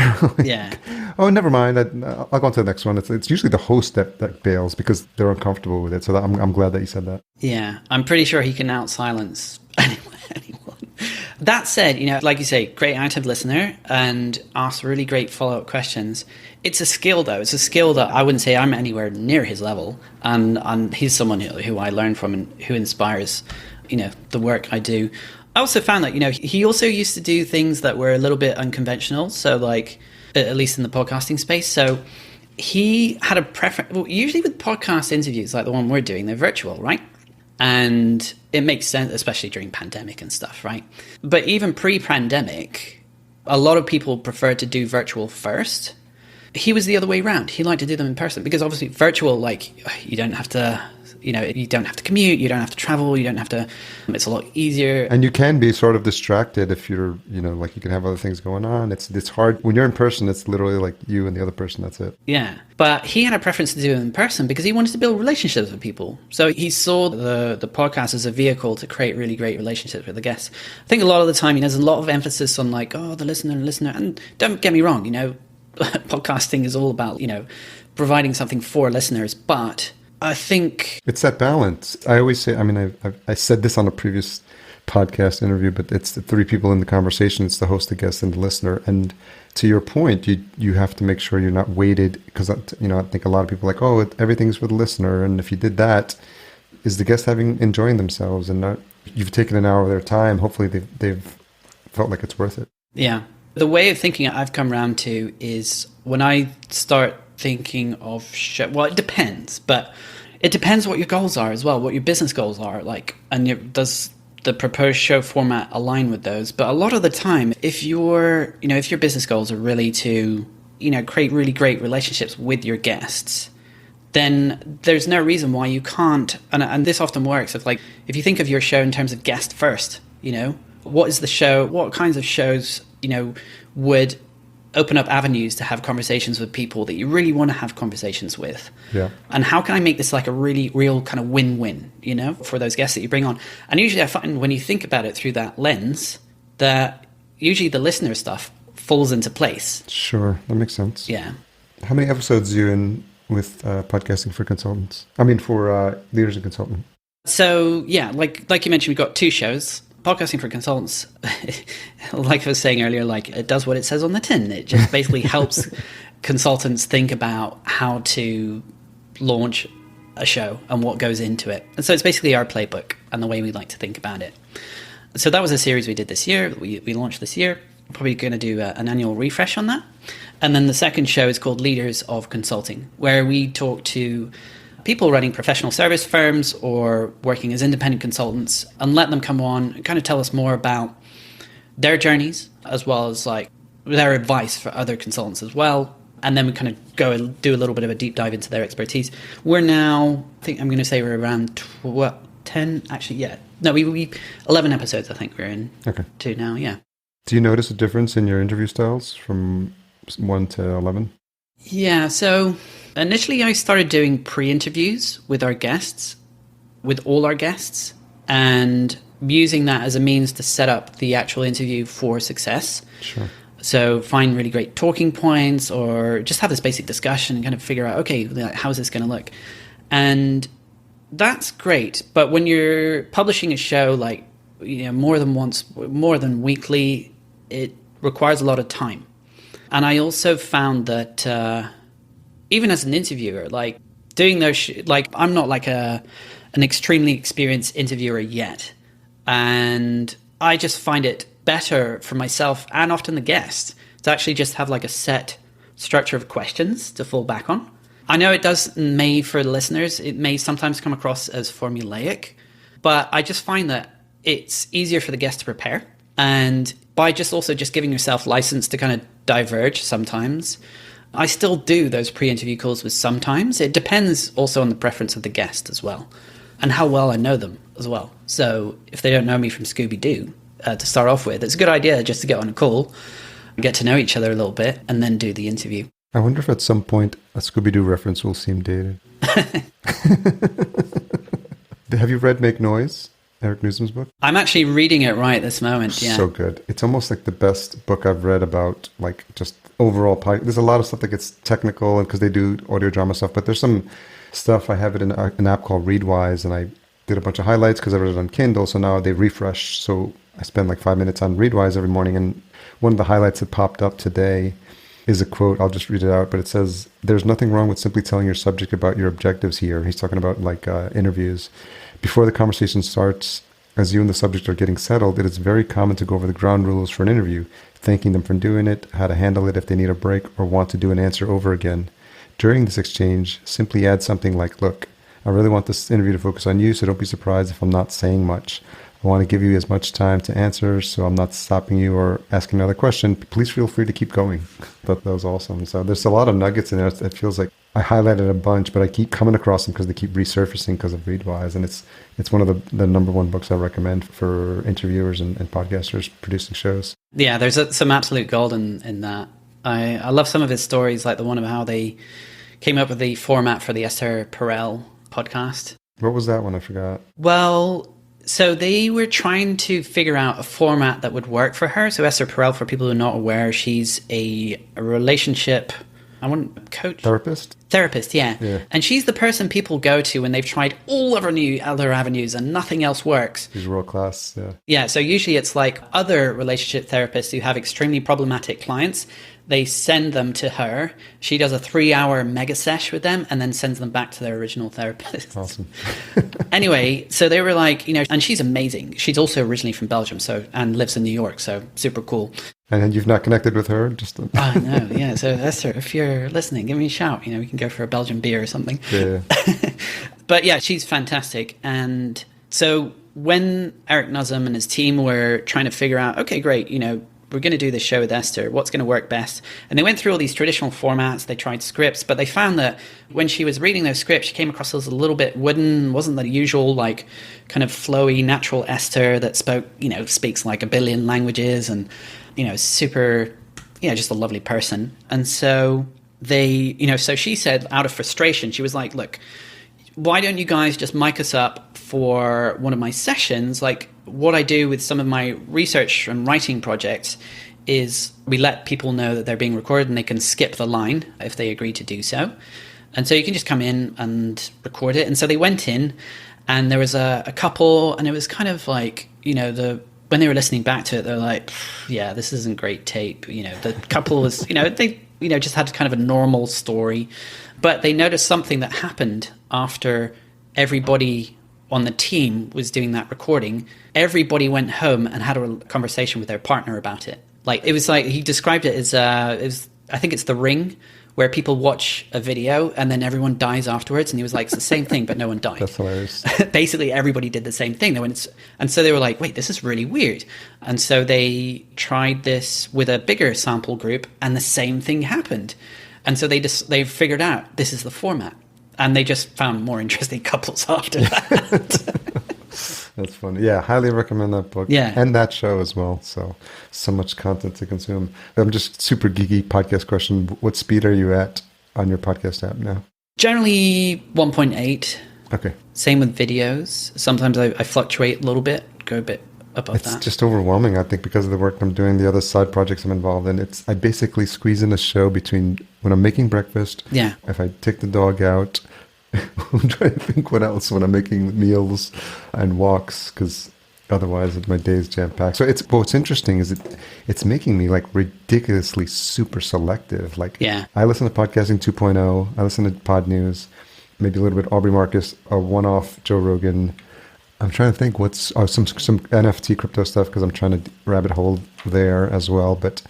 Yeah. Oh, never mind. I'll go on to the next one. It's usually the host that bails because they're uncomfortable with it. So I'm glad that you said that. Yeah, I'm pretty sure he can out-silence anyone. That said, like you say, great active listener and asks really great follow-up questions. It's a skill, though. It's a skill that I wouldn't say I'm anywhere near his level. And he's someone who I learn from and who inspires, the work I do. I also found that, he also used to do things that were a little bit unconventional. So, like, at least in the podcasting space. So he had a preference. Well, usually with podcast interviews like the one we're doing, they're virtual, right? And it makes sense, especially during pandemic and stuff, right? But even pre-pandemic, a lot of people prefer to do virtual first. He was the other way around. He liked to do them in person because obviously virtual, like, you don't have to, you don't have to commute, you don't have to travel, you don't have to, it's a lot easier. And you can be sort of distracted if you're, like you can have other things going on. It's hard. When you're in person, it's literally like you and the other person, that's it. Yeah. But he had a preference to do it in person because he wanted to build relationships with people. So he saw the podcast as a vehicle to create really great relationships with the guests. I think a lot of the time, there's a lot of emphasis on like, the listener. And don't get me wrong, podcasting is all about, providing something for listeners. But I think it's that balance. I always say, I said this on a previous podcast interview, but it's the three people in the conversation. It's the host, the guest, and the listener. And to your point, you have to make sure you're not weighted because, I think a lot of people are like, everything's for the listener. And if you did that, is the guest enjoying themselves and not, you've taken an hour of their time. Hopefully they've felt like it's worth it. Yeah. The way of thinking I've come around to is when I start thinking of well, it depends, but it depends what your goals are as well, what your business goals are like, and does the proposed show format align with those? But a lot of the time, if your business goals are really to, create really great relationships with your guests, then there's no reason why you can't, and this often works, if you think of your show in terms of guest first, what is the show, what kinds of shows, would open up avenues to have conversations with people that you really want to have conversations with. Yeah. And how can I make this like a really real kind of win-win, for those guests that you bring on? And usually I find when you think about it through that lens, that usually the listener stuff falls into place. Sure. That makes sense. Yeah. How many episodes are you in with podcasting for consultants? For leaders and consultants? So yeah, like you mentioned, we've got 2 shows. Podcasting for consultants, like I was saying earlier, like it does what it says on the tin. It just basically helps consultants think about how to launch a show and what goes into it. And so it's basically our playbook and the way we like to think about it. So that was a series we did this year. We launched this year. Probably going to do an annual refresh on that. And then the second show is called Leaders of Consulting, where we talk to people running professional service firms or working as independent consultants and let them come on and kind of tell us more about their journeys as well as like their advice for other consultants as well. And then we kind of go and do a little bit of a deep dive into their expertise. We're now, I think I'm going to say we're around 10, actually, yeah. No, we 11 episodes I think we're in to now, yeah. Do you notice a difference in your interview styles from 1 to 11? Yeah, so initially I started doing pre-interviews with our guests, with all our guests, and using that as a means to set up the actual interview for success. Sure. So find really great talking points or just have this basic discussion and kind of figure out, okay, how's this going to look? And that's great. But when you're publishing a show like, more than once, more than weekly, it requires a lot of time. And I also found that even as an interviewer, like doing those, I'm not like an extremely experienced interviewer yet. And I just find it better for myself and often the guest to actually just have like a set structure of questions to fall back on. I know for listeners, it may sometimes come across as formulaic, but I just find that it's easier for the guest to prepare. And by just giving yourself license to kind of diverge sometimes, I still do those pre-interview calls with sometimes. It depends also on the preference of the guest as well and how well I know them as well. So if they don't know me from Scooby-Doo to start off with, it's a good idea just to get on a call, get to know each other a little bit, and then do the interview. I wonder if at some point a Scooby-Doo reference will seem dated. Have you read Make Noise? Eric Newsom's book? I'm actually reading it right this moment. Yeah. So good. It's almost like the best book I've read about like just overall. There's a lot of stuff that gets technical and because they do audio drama stuff, but there's some stuff. I have it in an app called Readwise, and I did a bunch of highlights because I read it on Kindle. So now they refresh. So I spend like 5 minutes on Readwise every morning. And one of the highlights that popped up today is a quote. I'll just read it out, but it says, "There's nothing wrong with simply telling your subject about your objectives here." He's talking about like interviews. "Before the conversation starts, as you and the subject are getting settled, it is very common to go over the ground rules for an interview, thanking them for doing it, how to handle it if they need a break or want to do an answer over again. During this exchange, simply add something like, 'Look, I really want this interview to focus on you, so don't be surprised if I'm not saying much. I want to give you as much time to answer, so I'm not stopping you or asking another question. Please feel free to keep going.'" That was awesome. So there's a lot of nuggets in there. It feels like I highlighted a bunch, but I keep coming across them because they keep resurfacing because of Readwise. And it's one of the number one books I recommend for interviewers and podcasters producing shows. Yeah, there's some absolute gold in that. I love some of his stories, like the one about how they came up with the format for the Esther Perel podcast. What was that one? I forgot. Well, so they were trying to figure out a format that would work for her. So Esther Perel, for people who are not aware, she's a relationship, coach? Therapist, yeah. And she's the person people go to when they've tried all other avenues and nothing else works. She's world class, yeah. Yeah, so usually it's like other relationship therapists who have extremely problematic clients. They send them to her. She does a 3-hour mega sesh with them and then sends them back to their original therapist. Awesome. Anyway, so they were like, and she's amazing. She's also originally from Belgium, and lives in New York, so super cool. And you've not connected with her? Oh, no, yeah. So Esther, if you're listening, give me a shout. We can go for a Belgian beer or something. Yeah. But yeah, she's fantastic. And so when Eric Nuzum and his team were trying to figure out, okay, great, we're going to do this show with Esther, what's going to work best? And they went through all these traditional formats, they tried scripts, but they found that when she was reading those scripts, she came across as a little bit wooden, wasn't the usual, like, kind of flowy, natural Esther that speaks like a billion languages and, super, just a lovely person. And so so she said, out of frustration, she was like, "Look, why don't you guys just mic us up for one of my sessions? Like, what I do with some of my research and writing projects is we let people know that they're being recorded and they can skip the line if they agree to do so. And so you can just come in and record it." And so they went in and there was a couple, and it was kind of like, when they were listening back to it, they're like, "Yeah, this isn't great tape." The couple was, they, just had kind of a normal story. But they noticed something that happened after everybody on the team was doing that recording. Everybody went home and had a conversation with their partner about it. Like, it was like, he described it as, I think it's The Ring, where people watch a video and then everyone dies afterwards. And he was like, it's the same thing, but no one died. That's hilarious. Basically, everybody did the same thing. And so they were like, wait, this is really weird. And so they tried this with a bigger sample group and the same thing happened. And so they figured out this is the format. And they just found more interesting couples after that. That's funny. Yeah, highly recommend that book. Yeah. And that show as well. So much content to consume. I'm just super geeky podcast question. What speed are you at on your podcast app now? Generally 1.8. Okay. Same with videos. Sometimes I fluctuate a little bit, go a bit above that. It's just overwhelming, I think, because of the work I'm doing, the other side projects I'm involved in. I basically squeeze in a show between when I'm making breakfast, if I take the dog out, I'm trying to think what else when I'm making meals and walks, because otherwise my day is jam-packed. So what's interesting is it's making me like ridiculously super selective. Like, I listen to Podcasting 2.0, I listen to Pod News, maybe a little bit Aubrey Marcus, a one-off Joe Rogan. I'm trying to think what's some NFT crypto stuff, because I'm trying to rabbit hole there as well. But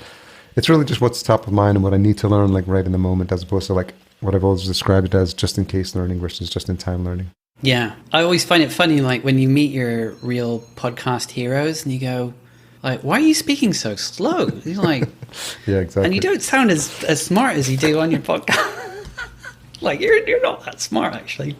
it's really just what's top of mind and what I need to learn like right in the moment, as opposed to like what I've always described it as just in case learning versus just in time learning. Yeah. I always find it funny, like when you meet your real podcast heroes and you go, like, why are you speaking so slow? You're like, yeah, exactly. And you don't sound as smart as you do on your podcast. Like, you're not that smart, actually.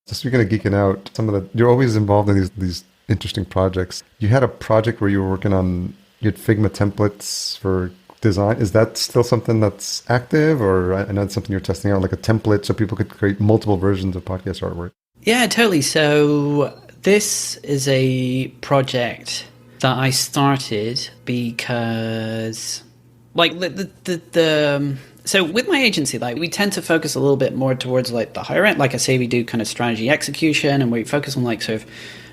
So speaking of geeking out, you're always involved in these interesting projects. You had a project where you were working on, you had Figma templates for design. Is that still something that's active, or I know it's something you're testing out, like a template so people could create multiple versions of podcast artwork? Yeah, totally. So this is a project that I started because, like, so with my agency, like, we tend to focus a little bit more towards like the higher end. Like I say, we do kind of strategy execution, and we focus on like sort of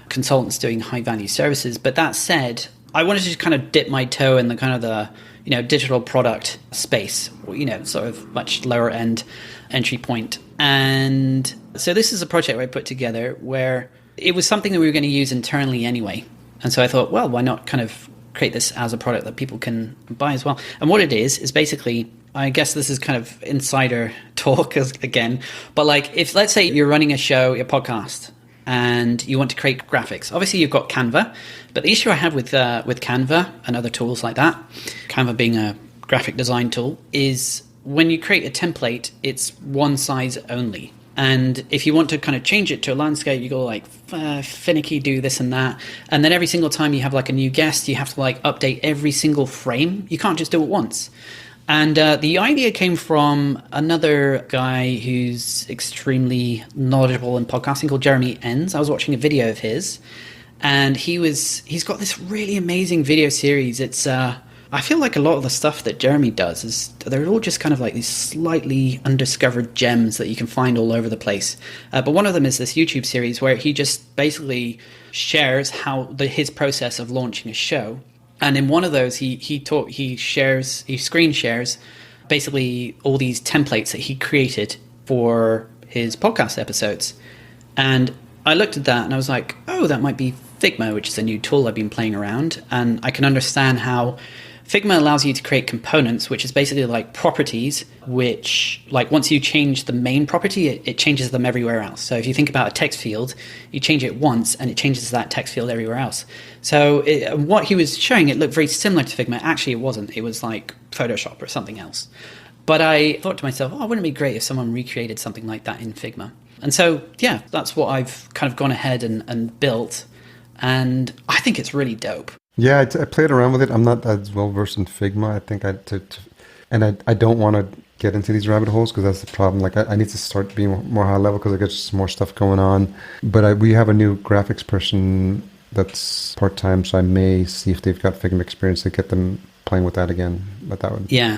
consultants doing high value services. But that said, I wanted to just kind of dip my toe in the kind of the, you know, digital product space, you know, sort of much lower end entry point. And so this is a project I put together where it was something that we were going to use internally anyway. And so I thought, well, why not kind of create this as a product that people can buy as well? And what it is basically, I guess this is kind of insider talk again, but like, if let's say you're running a show, a podcast, and you want to create graphics. Obviously, you've got Canva, but the issue I have with Canva and other tools like that, Canva being a graphic design tool, is when you create a template, it's one size only. And if you want to kind of change it to a landscape, you go like finicky, do this and that. And then every single time you have like a new guest, you have to like update every single frame. You can't just do it once. And the idea came from another guy who's extremely knowledgeable in podcasting called Jeremy Enns. I was watching a video of his, and he's got this really amazing video series. It's I feel like a lot of the stuff that Jeremy does is they're all just kind of like these slightly undiscovered gems that you can find all over the place. But one of them is this YouTube series where he just basically shares his process of launching a show. And in one of those, he screen shares basically all these templates that he created for his podcast episodes. And I looked at that and I was like, oh, that might be Figma, which is a new tool I've been playing around. And I can understand how Figma allows you to create components, which is basically like properties, which like once you change the main property, it changes them everywhere else. So if you think about a text field, you change it once and it changes that text field everywhere else. So what he was showing, it looked very similar to Figma. Actually, it wasn't. It was like Photoshop or something else. But I thought to myself, oh, wouldn't it be great if someone recreated something like that in Figma? And so, yeah, that's what I've kind of gone ahead and built. And I think it's really dope. Yeah, I played around with it. I'm not as well versed in Figma. I think I don't want to get into these rabbit holes because that's the problem. Like I need to start being more high level because I got just more stuff going on. But we have a new graphics person that's part-time, so I may see if they've got Figma experience to get them playing with that again. But that would, yeah.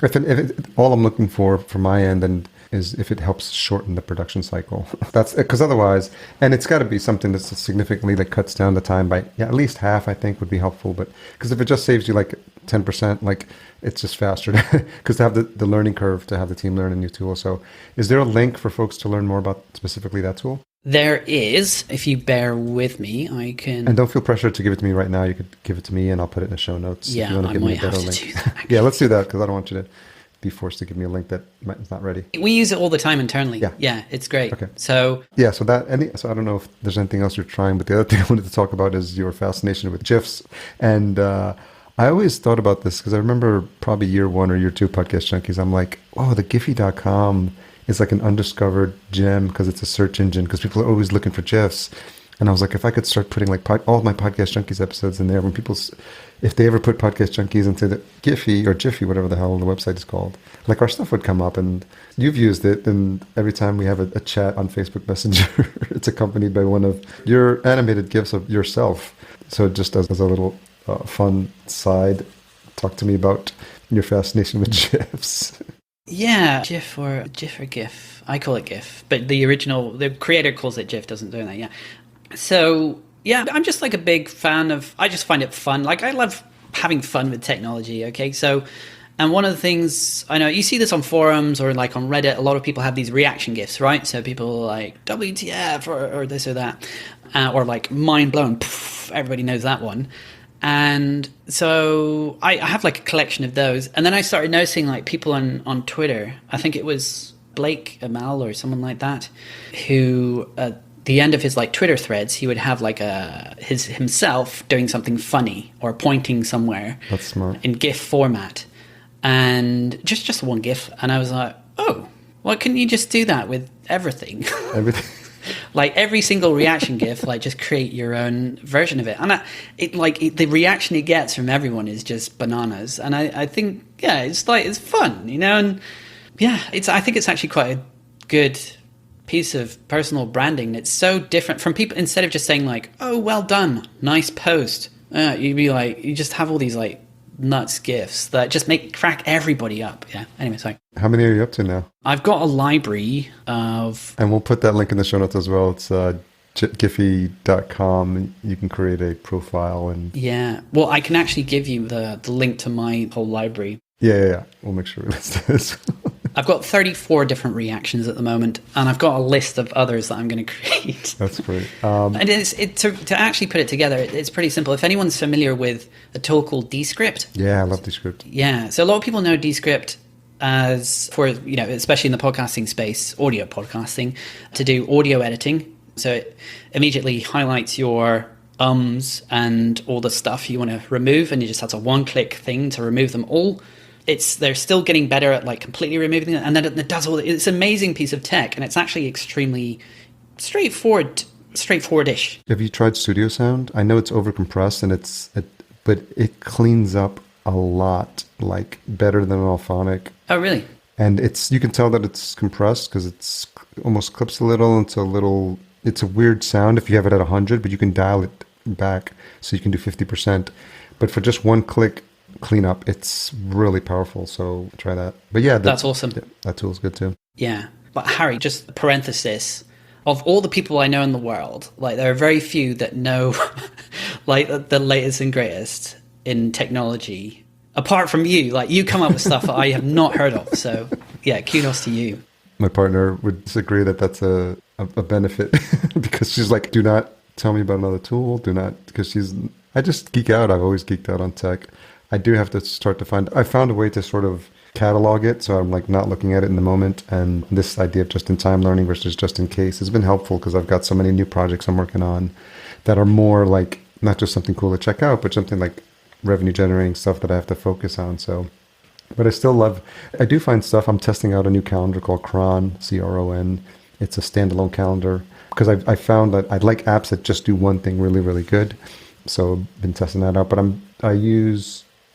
All I'm looking for from my end and is if it helps shorten the production cycle. That's because otherwise, and it's got to be something that's significantly that cuts down the time by at least half. I think would be helpful. But because if it just saves you like 10%, like it's just faster because to have the learning curve to have the team learn a new tool. So, is there a link for folks to learn more about specifically that tool? There is. If you bear with me, I can. And don't feel pressured to give it to me right now. You could give it to me, and I'll put it in the show notes. Yeah, if you want to give me a better link. Do that, yeah, let's do that because I don't want you to be forced to give me a link that is not ready. We use it all the time internally. Yeah, it's great. Okay. So yeah, so I don't know if there's anything else you're trying, but the other thing I wanted to talk about is your fascination with gifs. And I always thought about this because I remember probably year one or year two Podcast Junkies. I'm like, oh, the Giphy.com is like an undiscovered gem because it's a search engine because people are always looking for gifs. And I was like, if I could start putting like all of my Podcast Junkies episodes in there, when people, if they ever put Podcast Junkies into the Giphy or Jiffy, whatever the hell the website is called, like our stuff would come up. And you've used it. And every time we have a chat on Facebook Messenger, it's accompanied by one of your animated GIFs of yourself. So just as a little fun side, talk to me about your fascination with GIFs. Yeah, GIF or GIF. I call it GIF, but the creator calls it GIF, doesn't do that, yeah. So, yeah, I'm just like a big fan I just find it fun. Like, I love having fun with technology, okay? So, and one of the things, I know, you see this on forums or like on Reddit, a lot of people have these reaction GIFs, right? So people are like, WTF or this or that, or like mind blown, everybody knows that one. And so I have like a collection of those. And then I started noticing like people on Twitter, I think it was Blake Amal or someone like that, who at the end of his like Twitter threads, he would have like himself doing something funny or pointing somewhere. That's smart. In GIF format. And just one GIF. And I was like, oh, well, can you just do that with everything? Everything. Like every single reaction GIF, like just create your own version of it. And the reaction it gets from everyone is just bananas. And I think, yeah, it's fun, you know? And yeah, I think it's actually quite a good piece of personal branding. It's so different from people. Instead of just saying like, "Oh, well done, nice post," you'd be like, you just have all these like nuts gifs that just crack everybody up. Yeah. Anyway, sorry. How many are you up to now? I've got a library of, and we'll put that link in the show notes as well. It's giphy.com. You can create a profile and yeah. Well, I can actually give you the link to my whole library. Yeah. We'll make sure we list this. I've got 34 different reactions at the moment, and I've got a list of others that I'm going to create. That's great. And to actually put it together, it's pretty simple. If anyone's familiar with a tool called Descript. Yeah, I love Descript. Yeah. So a lot of people know Descript as for, especially in the podcasting space, audio podcasting, to do audio editing. So it immediately highlights your ums and all the stuff you want to remove, and you just have a one-click thing to remove them all. They're still getting better at like completely removing it, and then it does all. It's an amazing piece of tech, and it's actually extremely straightforward-ish. Have you tried Studio Sound? I know it's overcompressed, but it cleans up a lot, like better than Alphonic. Oh, really? And you can tell that it's compressed because it's almost clips a little into a little. It's a weird sound if you have it at 100, but you can dial it back so you can do 50%. But for just one click cleanup, it's really powerful. So try that. But yeah, that's awesome. Yeah, that tool's good too. Yeah. But Harry, just a parenthesis, of all the people I know in the world, like there are very few that know like the latest and greatest in technology. Apart from you, like you come up with stuff that I have not heard of. So yeah, kudos to you. My partner would disagree that that's a benefit because she's like, do not tell me about another tool. Do not, because I just geek out. I've always geeked out on tech. I do have to I found a way to sort of catalog it. So I'm like not looking at it in the moment. And this idea of just-in-time learning versus just-in-case has been helpful because I've got so many new projects I'm working on that are more like not just something cool to check out, but something like revenue generating stuff that I have to focus on. So, but I do find stuff. I'm testing out a new calendar called Cron, CRON. It's a standalone calendar because I found that I like apps that just do one thing really, really good. So I've been testing that out, but I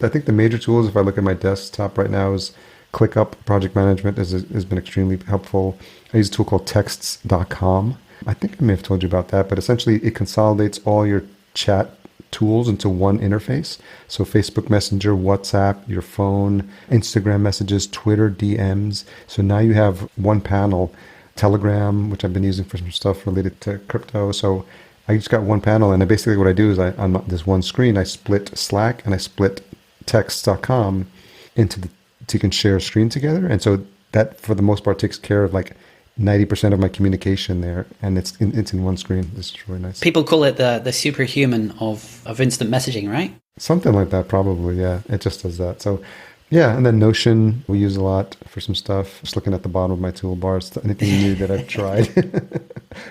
think the major tools, if I look at my desktop right now, is ClickUp. Project management has been extremely helpful. I use a tool called texts.com. I think I may have told you about that, but essentially it consolidates all your chat tools into one interface. So Facebook Messenger, WhatsApp, your phone, Instagram messages, Twitter, DMs. So now you have one panel. Telegram, which I've been using for some stuff related to crypto. So I just got one panel, and basically what I do is on this one screen, I split Slack and I split texts.com so you can share a screen together. And so that, for the most part, takes care of like 90% of my communication there, and it's in one screen. This is really nice. People call it the superhuman of instant messaging, right? Something like that, probably. Yeah, it just does that. So yeah, and then Notion we use a lot for some stuff. Just looking at the bottom of my toolbars, anything new that I've tried.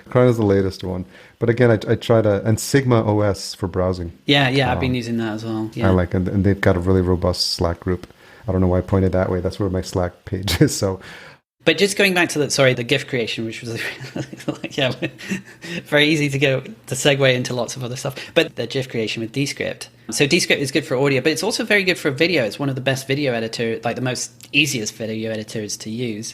Cron is the latest one, but again, I try to, and Sigma OS for browsing. Yeah, I've been using that as well. Yeah. I like it, and they've got a really robust Slack group. I don't know why I pointed that way. That's where my Slack page is. So. But just going back to the GIF creation, which was very easy to segue into lots of other stuff. But the GIF creation with Descript. So Descript is good for audio, but it's also very good for video. It's one of the best video editors, like the most easiest video editors to use.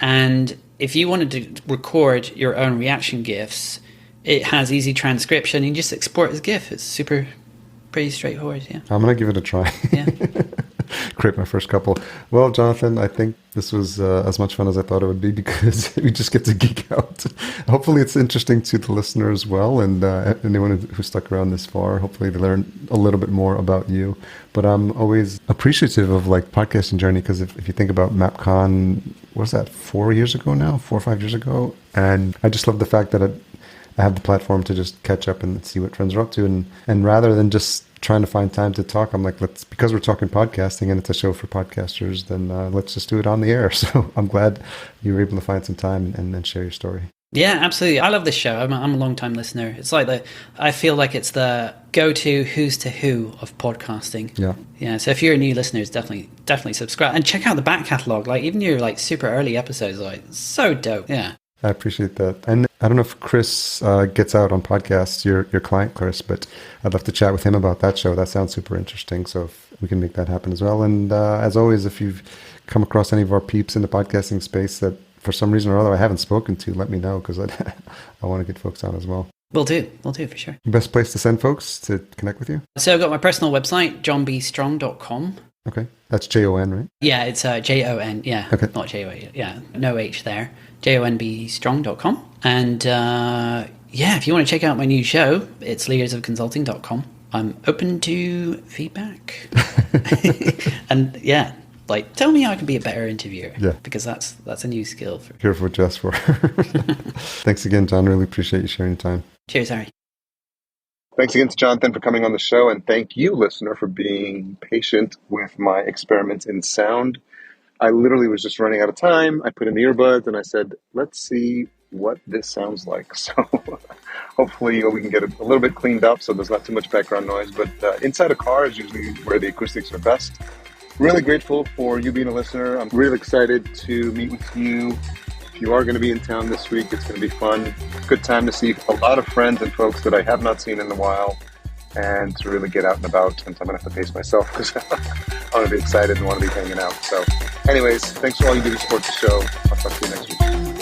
And if you wanted to record your own reaction GIFs, it has easy transcription. You just export as GIF. It's pretty straightforward. Yeah, I'm gonna give it a try. Yeah. Create my first couple. Well, Jonathan, I think this was as much fun as I thought it would be because we just get to geek out. Hopefully it's interesting to the listener as well, and anyone who stuck around this far, hopefully they learn a little bit more about you. But I'm always appreciative of like podcasting journey because if you think about MapCon, what was that, 4 or 5 years ago? And I just love the fact that I have the platform to just catch up and see what friends are up to. And rather than just trying to find time to talk, I'm like, because we're talking podcasting and it's a show for podcasters, then let's just do it on the air. So I'm glad you were able to find some time and share your story. Yeah, absolutely. I love this show. I'm a long-time listener. It's like I feel like it's the go-to who's to who of podcasting. Yeah. Yeah. So if you're a new listener, definitely subscribe and check out the back catalog. Like even your like super early episodes, like so dope. Yeah. I appreciate that. And I don't know if Chris gets out on podcasts, your client, Chris, but I'd love to chat with him about that show. That sounds super interesting. So if we can make that happen as well. And as always, if you've come across any of our peeps in the podcasting space that for some reason or other I haven't spoken to, let me know, because I want to get folks on as well. We'll do for sure. Best place to send folks to connect with you? So I've got my personal website, johnbstrong.com. Okay. That's Jon, right? Yeah, it's Jon, yeah. Okay. Not J-O-A, yeah. No H there. jonbstrong.com. And if you want to check out my new show, it's leadersofconsulting.com. I'm open to feedback. And tell me how I can be a better interviewer. Yeah. Because that's a new skill. Here's what Jess for. Thanks again, John. Really appreciate you sharing time. Cheers, Harry. Thanks again to Jonathan for coming on the show, and thank you, listener, for being patient with my experiments in sound. I literally was just running out of time. I put in the earbuds and I said, let's see what this sounds like. So hopefully we can get it a little bit cleaned up so there's not too much background noise. But inside a car is usually where the acoustics are best. Really grateful for you being a listener. I'm really excited to meet with you. If you are going to be in town this week, it's going to be fun. Good time to see a lot of friends and folks that I have not seen in a while, and to really get out and about. And I'm going to have to pace myself because I want to be excited and want to be hanging out. So anyways, thanks for all you do to support the show. I'll talk to you next week.